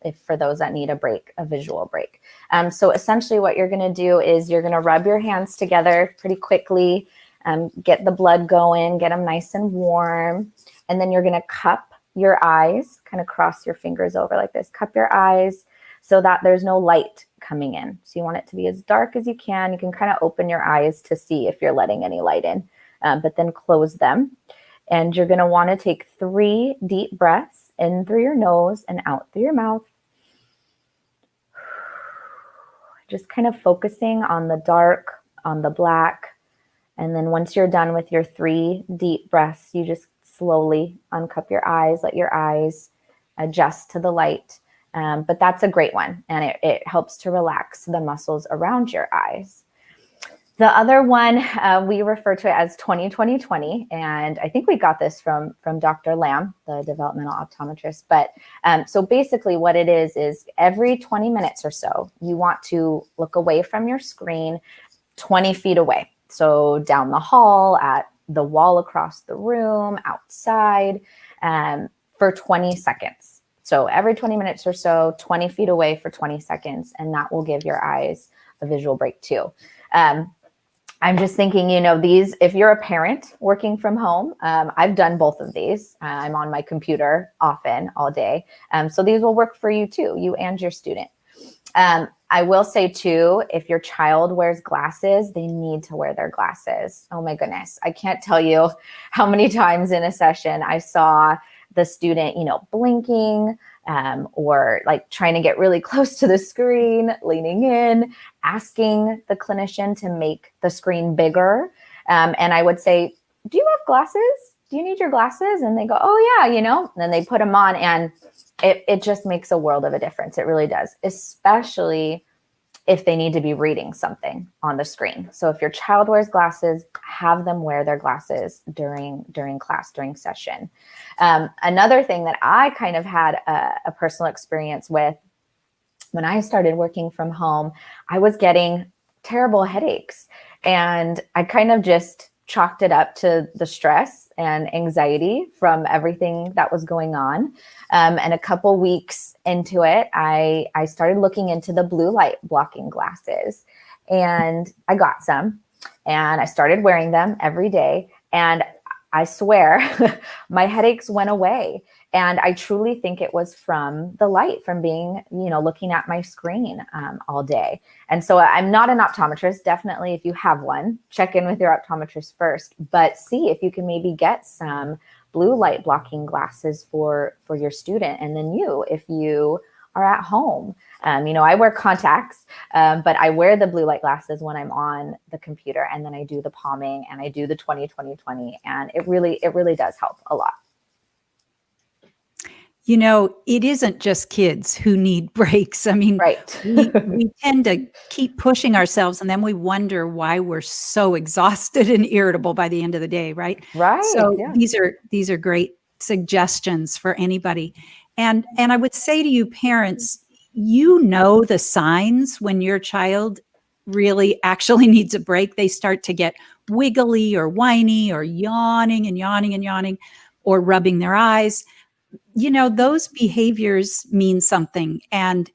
if for those that need a break, a visual break. So essentially what you're going to do is you're going to rub your hands together pretty quickly, get the blood going, get them nice and warm. And then you're going to cup your eyes, kind of cross your fingers over like this, cup your eyes so that there's no light coming in. So you want it to be as dark as you can. You can kind of open your eyes to see if you're letting any light in, but then close them. And you're going to want to take 3 deep breaths in through your nose and out through your mouth. Just kind of focusing on the dark, on the black. And then once you're done with your 3 deep breaths, you just slowly uncup your eyes, let your eyes adjust to the light. But that's a great one. And it helps to relax the muscles around your eyes. The other one, we refer to it as 20-20-20. And I think we got this from Dr. Lamb, the developmental optometrist. But so basically what it is every 20 minutes or so, you want to look away from your screen 20 feet away. So down the hall, at the wall across the room, outside, for 20 seconds. So every 20 minutes or so, 20 feet away for 20 seconds, and that will give your eyes a visual break too. I'm just thinking, if you're a parent working from home, I've done both of these. I'm on my computer often all day. So these will work for you too, you and your student. I will say too, if your child wears glasses, they need to wear their glasses. Oh my goodness. I can't tell you how many times in a session I saw the student, blinking, or like trying to get really close to the screen, leaning in, asking the clinician to make the screen bigger. And I would say, do you have glasses? Do you need your glasses? And they go, oh yeah, and then they put them on, and it just makes a world of a difference. It really does, especially if they need to be reading something on the screen. So if your child wears glasses, have them wear their glasses during class, during session. Another thing that I kind of had a personal experience with when I started working from home, I was getting terrible headaches, and I kind of just chalked it up to the stress and anxiety from everything that was going on. And a couple weeks into it, I started looking into the blue light blocking glasses, and I got some, and I started wearing them every day. And I swear my headaches went away. And I truly think it was from the light, from being, looking at my screen all day. And so I'm not an optometrist. Definitely, if you have one, check in with your optometrist first, but see if you can maybe get some blue light blocking glasses for your student. And then if you are at home, I wear contacts, but I wear the blue light glasses when I'm on the computer, and then I do the palming and I do the 20-20-20, and it really does help a lot. It isn't just kids who need breaks. I mean, right. we tend to keep pushing ourselves, and then we wonder why we're so exhausted and irritable by the end of the day, right? Right. So yeah. these are great suggestions for anybody. And I would say to you parents, the signs when your child really actually needs a break. They start to get wiggly or whiny or yawning and yawning and yawning, or rubbing their eyes. Those behaviors mean something. And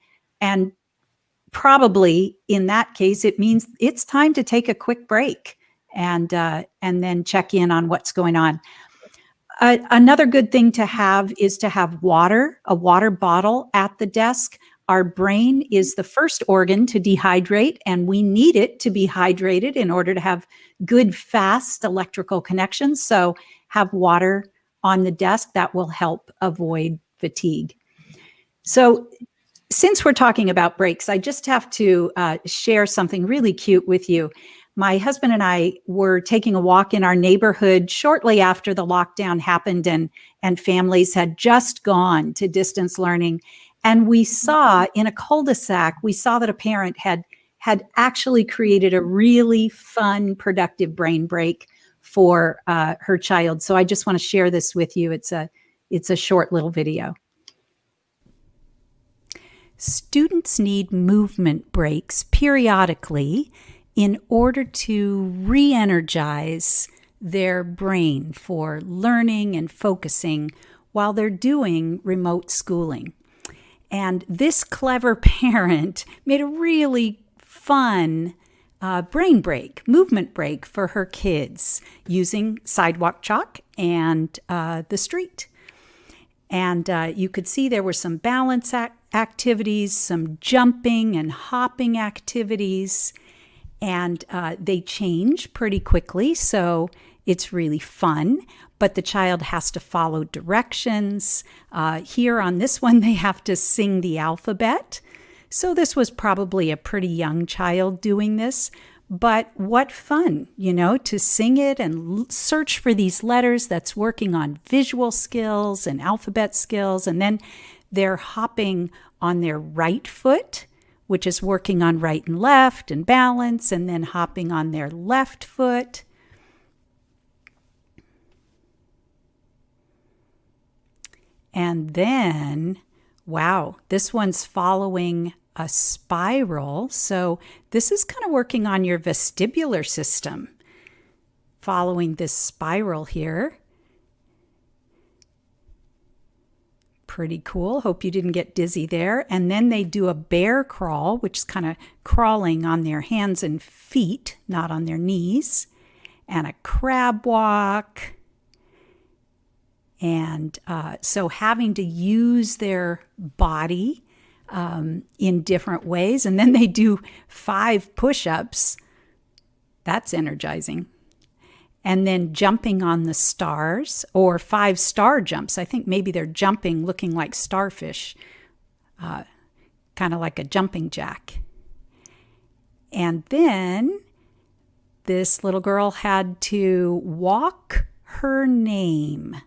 probably in that case, it means it's time to take a quick break and then check in on what's going on. Another good thing to have is to have a water bottle at the desk. Our brain is the first organ to dehydrate, and we need it to be hydrated in order to have good, fast electrical connections. So have water on the desk. That will help avoid fatigue. So since we're talking about breaks, I just have to share something really cute with you. My husband and I were taking a walk in our neighborhood shortly after the lockdown happened, and families had just gone to distance learning. And we saw in a cul-de-sac, that a parent had actually created a really fun, productive brain break for her child. So I just want to share this with you. It's a short little video. Students need movement breaks periodically in order to re-energize their brain for learning and focusing while they're doing remote schooling. And this clever parent made a really fun brain break, movement break for her kids using sidewalk chalk and the street. And you could see there were some balance activities, some jumping and hopping activities, and they change pretty quickly, so it's really fun. But the child has to follow directions. Here on this one, they have to sing the alphabet. So this was probably a pretty young child doing this. But what fun, to sing it and search for these letters. That's working on visual skills and alphabet skills. And then they're hopping on their right foot, which is working on right and left and balance, and then hopping on their left foot. And then, wow, this one's following a spiral. So this is kind of working on your vestibular system, following this spiral here. Pretty cool. Hope you didn't get dizzy there. And then they do a bear crawl, which is kind of crawling on their hands and feet, not on their knees, and a crab walk. And so having to use their body in different ways. And then they do 5 push-ups. That's energizing. And then jumping on the stars, or 5 star jumps. I think maybe they're jumping looking like starfish, kind of like a jumping jack. And then this little girl had to walk her name.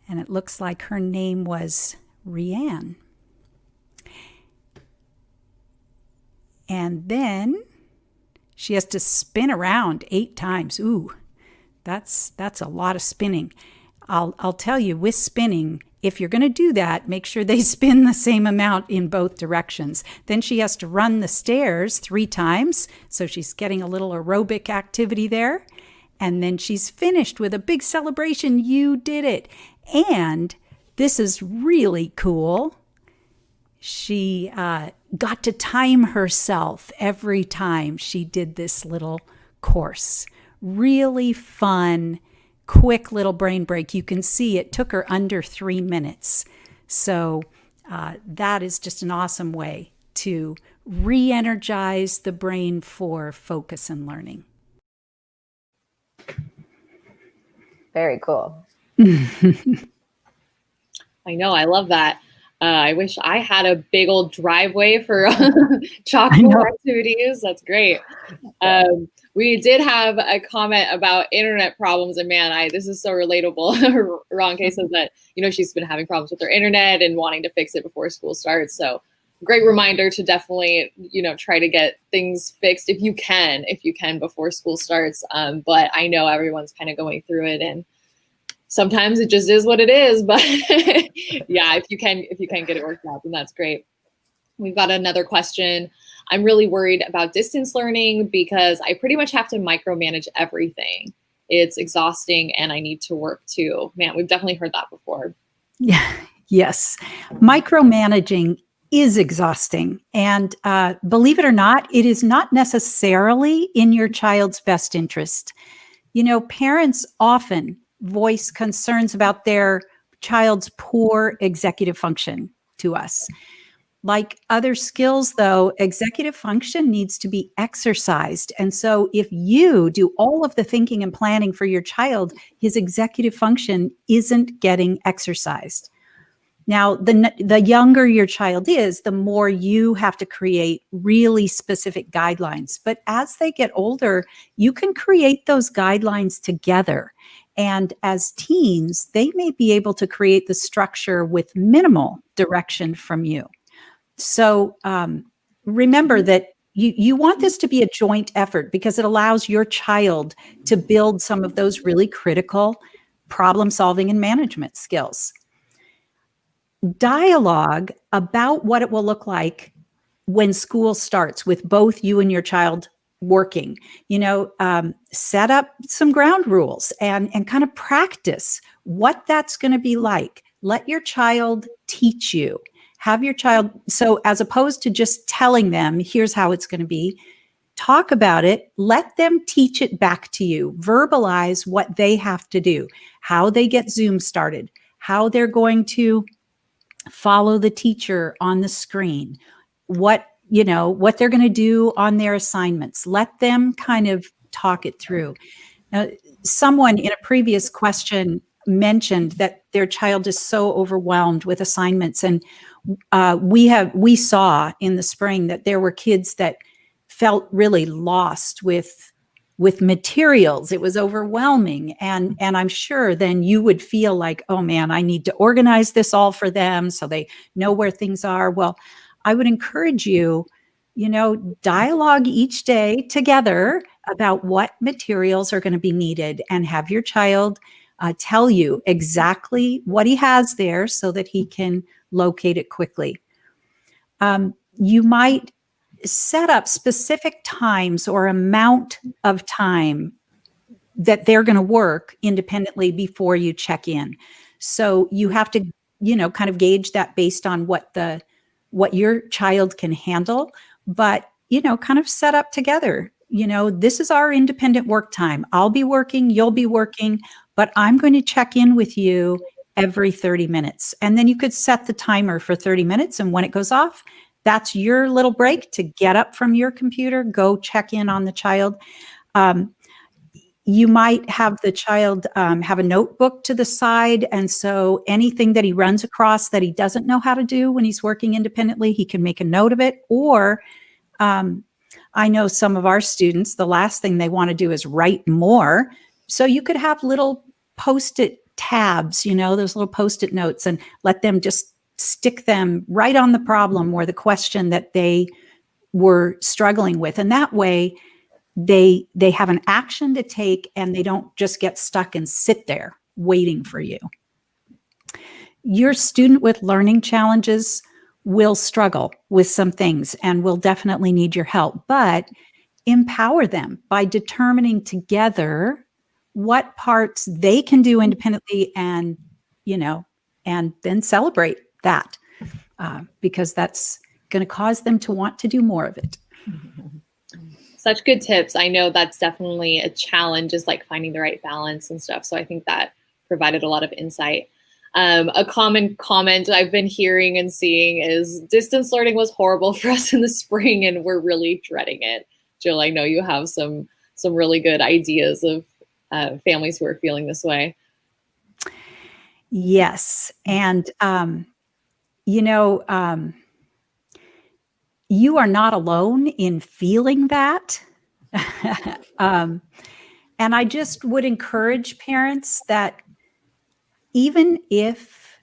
And it looks like her name was Rianne. And then she has to spin around 8 times. Ooh, that's a lot of spinning. I'll tell you, with spinning, if you're going to do that, make sure they spin the same amount in both directions. Then she has to run the stairs 3 times, so she's getting a little aerobic activity there. And then she's finished with a big celebration. You did it. And this is really cool. She got to time herself every time she did this little course. Really fun, quick little brain break. You can see it took her under 3 minutes. So that is just an awesome way to re-energize the brain for focus and learning. Very cool. I know, I love that. I wish I had a big old driveway for chalkboard activities. That's great. We did have a comment about internet problems, and man, this is so relatable. Ronke says that, she's been having problems with her internet and wanting to fix it before school starts. So great reminder to definitely, try to get things fixed if you can before school starts. But I know everyone's kind of going through it, and sometimes it just is what it is, but yeah, if you can get it worked out, then that's great. We've got another question. I'm really worried about distance learning because I pretty much have to micromanage everything. It's exhausting and I need to work too. Man, we've definitely heard that before. Yeah. Yes. Micromanaging is exhausting. And believe it or not, it is not necessarily in your child's best interest. Parents often voice concerns about their child's poor executive function to us. Like other skills, though, executive function needs to be exercised. And so if you do all of the thinking and planning for your child, his executive function isn't getting exercised. Now, the younger your child is, the more you have to create really specific guidelines. But as they get older, you can create those guidelines together. And as teens, they may be able to create the structure with minimal direction from you. So remember that you want this to be a joint effort because it allows your child to build some of those really critical problem solving and management skills. Dialogue about what it will look like when school starts with both you and your child working, set up some ground rules and kind of practice what that's going to be like. Let your child teach you. Have your child, so as opposed to just telling them, here's how it's going to be, talk about it, let them teach it back to you, verbalize what they have to do, how they get Zoom started, how they're going to follow the teacher on the screen, what they're going to do on their assignments. Let them kind of talk it through. Now, someone in a previous question mentioned that their child is so overwhelmed with assignments. And we saw in the spring that there were kids that felt really lost with materials. It was overwhelming. And I'm sure then you would feel like, oh man, I need to organize this all for them so they know where things are. Well, I would encourage you, dialogue each day together about what materials are going to be needed and have your child tell you exactly what he has there so that he can locate it quickly. You might set up specific times or amount of time that they're going to work independently before you check in. So you have to kind of gauge that based on what your child can handle, but, kind of set up together, this is our independent work time. I'll be working, you'll be working, but I'm going to check in with you every 30 minutes. And then you could set the timer for 30 minutes. And when it goes off, that's your little break to get up from your computer, go check in on the child. You might have the child have a notebook to the side. And so anything that he runs across that he doesn't know how to do when he's working independently, he can make a note of it. Or I know some of our students, the last thing they want to do is write more. So you could have little Post-it tabs, those little Post-it notes, and let them just stick them right on the problem or the question that they were struggling with. And that way, they have an action to take, and they don't just get stuck and sit there waiting for you. Your student with learning challenges will struggle with some things and will definitely need your help, but empower them by determining together what parts they can do independently, and then celebrate that, because that's going to cause them to want to do more of it. Such good tips. I know that's definitely a challenge, is like finding the right balance and stuff. So I think that provided a lot of insight. A common comment I've been hearing and seeing is distance learning was horrible for us in the spring, and we're really dreading it. Jill, I know you have some really good ideas of families who are feeling this way. Yes. And, you are not alone in feeling that. And I just would encourage parents that even if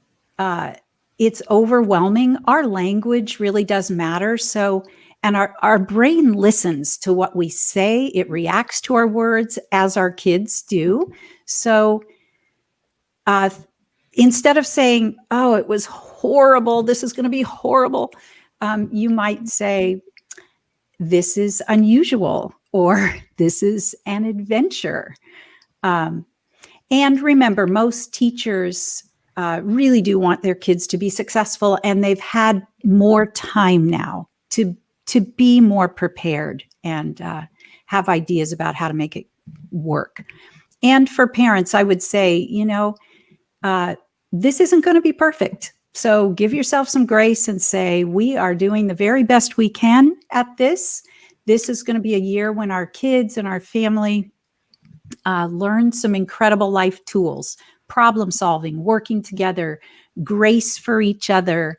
it's overwhelming, our language really does matter. So, and our brain listens to what we say. It reacts to our words as our kids do. So instead of saying, oh, it was horrible, this is going to be horrible, you might say, this is unusual, or this is an adventure. And remember, most teachers really do want their kids to be successful, and they've had more time now to be more prepared and have ideas about how to make it work. And for parents, I would say, this isn't going to be perfect. So give yourself some grace and say, we are doing the very best we can at this. This is going to be a year when our kids and our family learn some incredible life tools: problem solving, working together, grace for each other,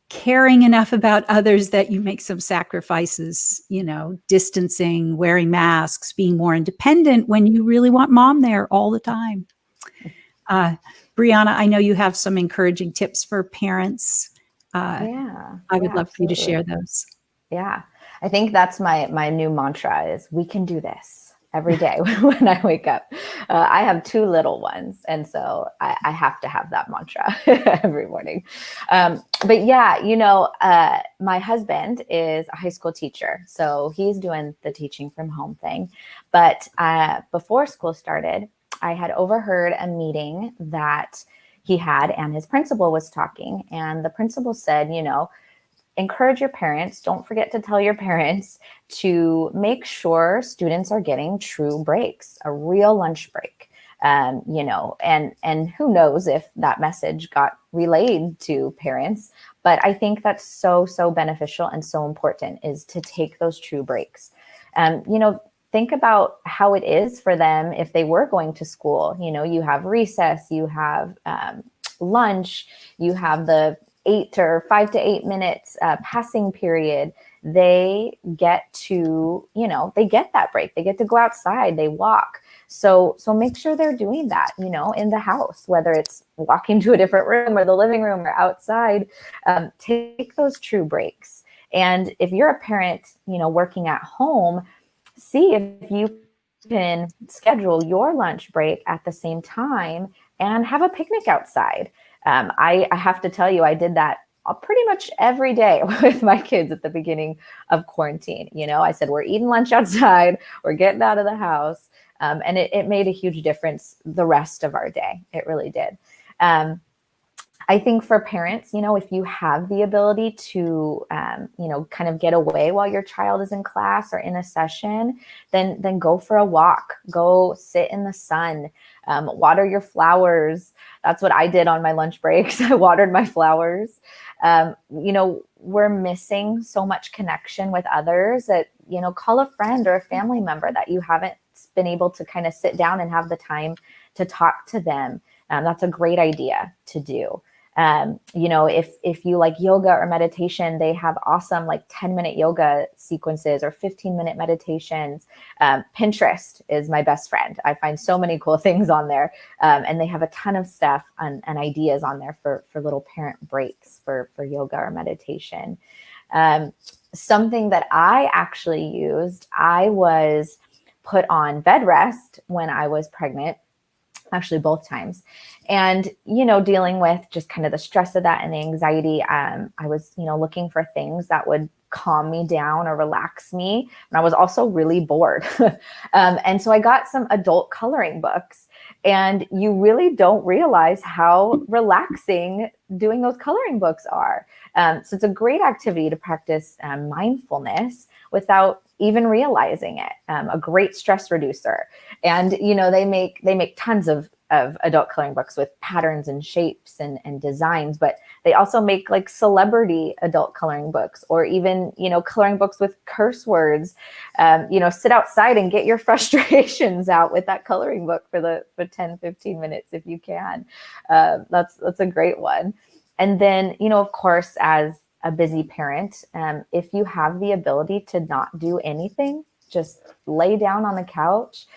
caring enough about others that you make some sacrifices, distancing, wearing masks, being more independent when you really want mom there all the time. Briana, I know you have some encouraging tips for parents. I would love for you to share those. Yeah, I think that's my new mantra is, we can do this every day when I wake up. I have 2 little ones, and so I have to have that mantra every morning. But yeah, my husband is a high school teacher, so he's doing the teaching from home thing. But before school started, I had overheard a meeting that he had, and his principal was talking, and the principal said, encourage your parents. Don't forget to tell your parents to make sure students are getting true breaks, a real lunch break. And who knows if that message got relayed to parents, but I think that's so beneficial and so important, is to take those true breaks. Think about how it is for them if they were going to school. You have recess, you have lunch, you have the 5 to 8 minutes passing period. They get to, they get that break. They get to go outside, they walk. So make sure they're doing that, in the house, whether it's walking to a different room or the living room or outside. Take those true breaks. And if you're a parent, working at home, see if you can schedule your lunch break at the same time and have a picnic outside. I have to tell you, I did that pretty much every day with my kids at the beginning of quarantine. I said, we're eating lunch outside, we're getting out of the house. And it made a huge difference the rest of our day. It really did. I think for parents, if you have the ability to, kind of get away while your child is in class or in a session, then go for a walk, go sit in the sun, water your flowers. That's what I did on my lunch breaks. I watered my flowers. We're missing so much connection with others that, call a friend or a family member that you haven't been able to kind of sit down and have the time to talk to them. That's a great idea to do. If you like yoga or meditation, they have awesome 10-minute yoga sequences or 15-minute meditations. Pinterest is my best friend. I find so many cool things on there. And they have a ton of stuff and ideas on there for little parent breaks for yoga or meditation. Something that I actually used, I was put on bed rest when I was pregnant, actually both times. And, dealing with just kind of the stress of that and the anxiety, I was, looking for things that would calm me down or relax me. And I was also really bored. And so I got some adult coloring books, and you really don't realize how relaxing doing those coloring books are. So it's a great activity to practice mindfulness without even realizing it. A great stress reducer. And, they make tons of adult coloring books with patterns and shapes and designs, but they also make celebrity adult coloring books, or even, coloring books with curse words. Sit outside and get your frustrations out with that coloring book for 10, 15 minutes if you can. That's a great one. And then, of course, as a busy parent, if you have the ability to not do anything, just lay down on the couch,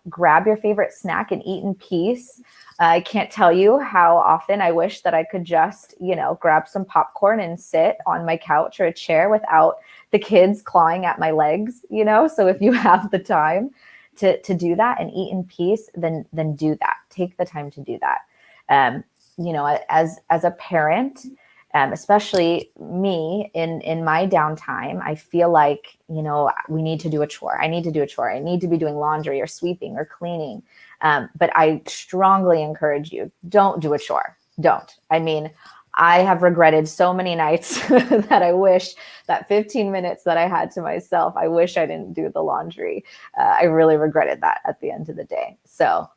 grab your favorite snack and eat in peace. I can't tell you how often I wish that I could just, grab some popcorn and sit on my couch or a chair without the kids clawing at my legs, So if you have the time to do that and eat in peace, then do that. Take the time to do that. As a parent, especially me in my downtime, I feel like, we need to do a chore. I need to do a chore. I need to be doing laundry or sweeping or cleaning. But I strongly encourage you, don't do a chore. Don't. I mean, I have regretted so many nights that I wish that 15 minutes that I had to myself, I wish I didn't do the laundry. I really regretted that at the end of the day. So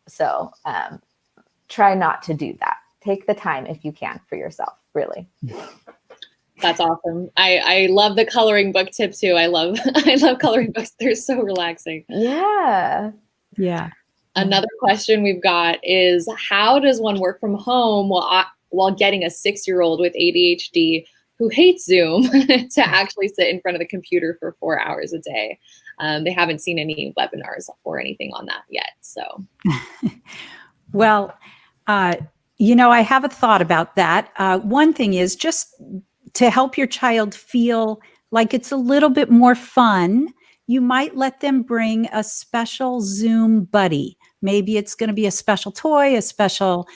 try not to do that. Take the time if you can for yourself, really. That's awesome. I love the coloring book tip too. I love coloring books. They're so relaxing. Yeah. Yeah. Another question we've got is, how does one work from home while getting a 6-year-old with ADHD who hates Zoom to actually sit in front of the computer for 4 hours a day? They haven't seen any webinars or anything on that yet. So, well, I have a thought about that. One thing is just to help your child feel like it's a little bit more fun. You might let them bring a special Zoom buddy. Maybe it's going to be a special toy, a special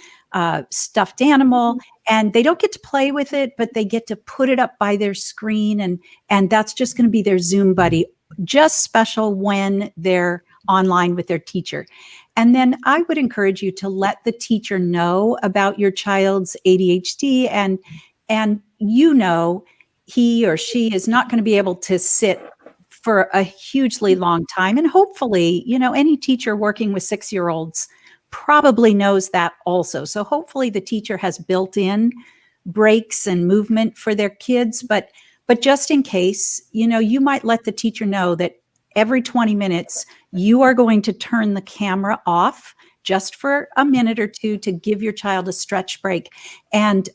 stuffed animal, and they don't get to play with it, but they get to put it up by their screen, and that's just going to be their Zoom buddy, just special when they're online with their teacher. And then I would encourage you to let the teacher know about your child's ADHD, and he or she is not going to be able to sit for a hugely long time. And hopefully, any teacher working with 6-year-olds probably knows that also. So hopefully the teacher has built in breaks and movement for their kids. But just in case, you might let the teacher know that every 20 minutes, you are going to turn the camera off just for a minute or two to give your child a stretch break. And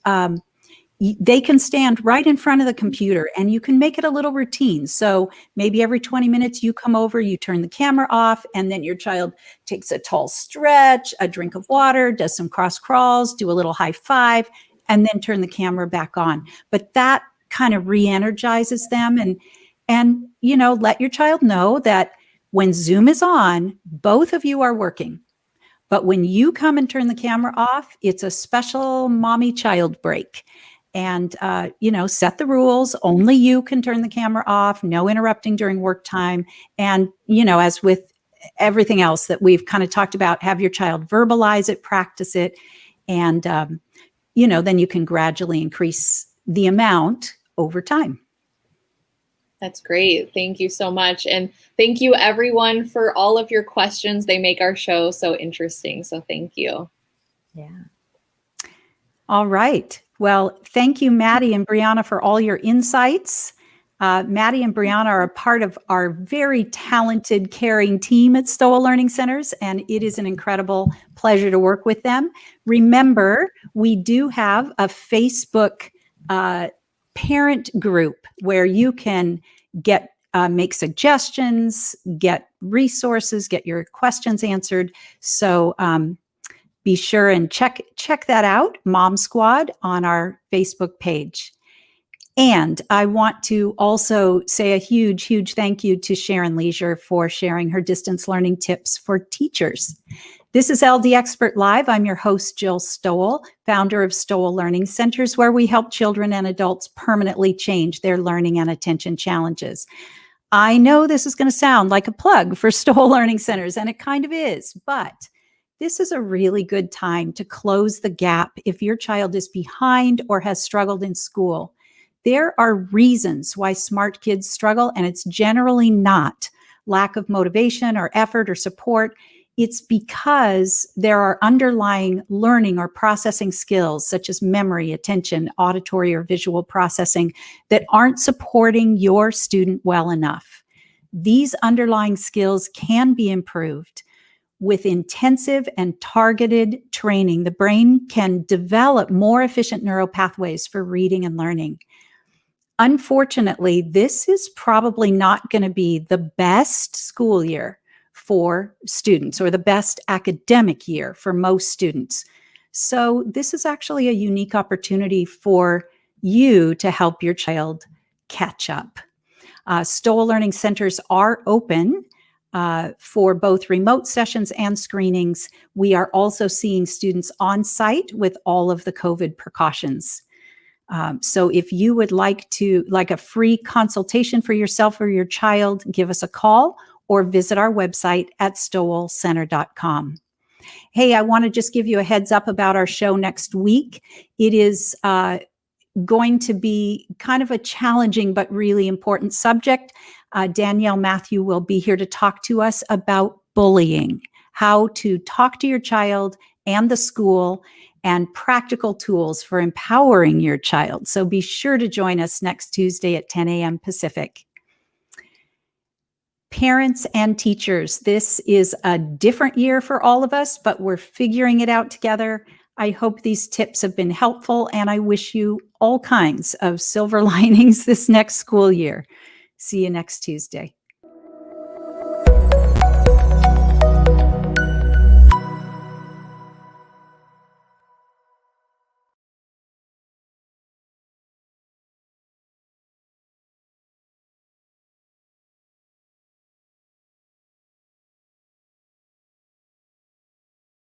they can stand right in front of the computer, and you can make it a little routine. So maybe every 20 minutes you come over, you turn the camera off, and then your child takes a tall stretch, a drink of water, does some cross crawls, do a little high five, and then turn the camera back on. But that kind of re-energizes them, and let your child know that when Zoom is on, both of you are working. But when you come and turn the camera off, it's a special mommy-child break. And, set the rules. Only you can turn the camera off, no interrupting during work time. And, as with everything else that we've kind of talked about, have your child verbalize it, practice it. And, then you can gradually increase the amount over time. That's great. Thank you so much. And thank you everyone for all of your questions. They make our show so interesting. So thank you. Yeah. All right. Well, thank you, Maddie and Briana, for all your insights. Maddie and Briana are a part of our very talented, caring team at Stowell Learning Centers, and it is an incredible pleasure to work with them. Remember, we do have a Facebook parent group where you can make suggestions, get resources, get your questions answered. So be sure and check that out, Mom Squad, on our Facebook page. And I want to also say a huge, huge thank you to Sharon Leasure for sharing her distance learning tips for teachers. This is LD Expert Live. I'm your host, Jill Stowell, founder of Stowell Learning Centers, where we help children and adults permanently change their learning and attention challenges. I know this is going to sound like a plug for Stowell Learning Centers, and it kind of is, but this is a really good time to close the gap if your child is behind or has struggled in school. There are reasons why smart kids struggle, and it's generally not lack of motivation or effort or support. It's because there are underlying learning or processing skills such as memory, attention, auditory or visual processing that aren't supporting your student well enough. These underlying skills can be improved. With intensive and targeted training, the brain can develop more efficient neural pathways for reading and learning. Unfortunately, this is probably not going to be the best school year for students or the best academic year for most students. So this is actually a unique opportunity for you to help your child catch up. Stowell Learning Centers are open for both remote sessions and screenings. We are also seeing students on site with all of the COVID precautions. So if you would like a free consultation for yourself or your child, give us a call or visit our website at stowellcenter.com. Hey, I want to just give you a heads up about our show next week. It is going to be kind of a challenging but really important subject. Danielle Matthew will be here to talk to us about bullying, how to talk to your child and the school, and practical tools for empowering your child. So be sure to join us next Tuesday at 10 a.m. Pacific. Parents and teachers, this is a different year for all of us, but we're figuring it out together. I hope these tips have been helpful, and I wish you all kinds of silver linings this next school year. See you next Tuesday.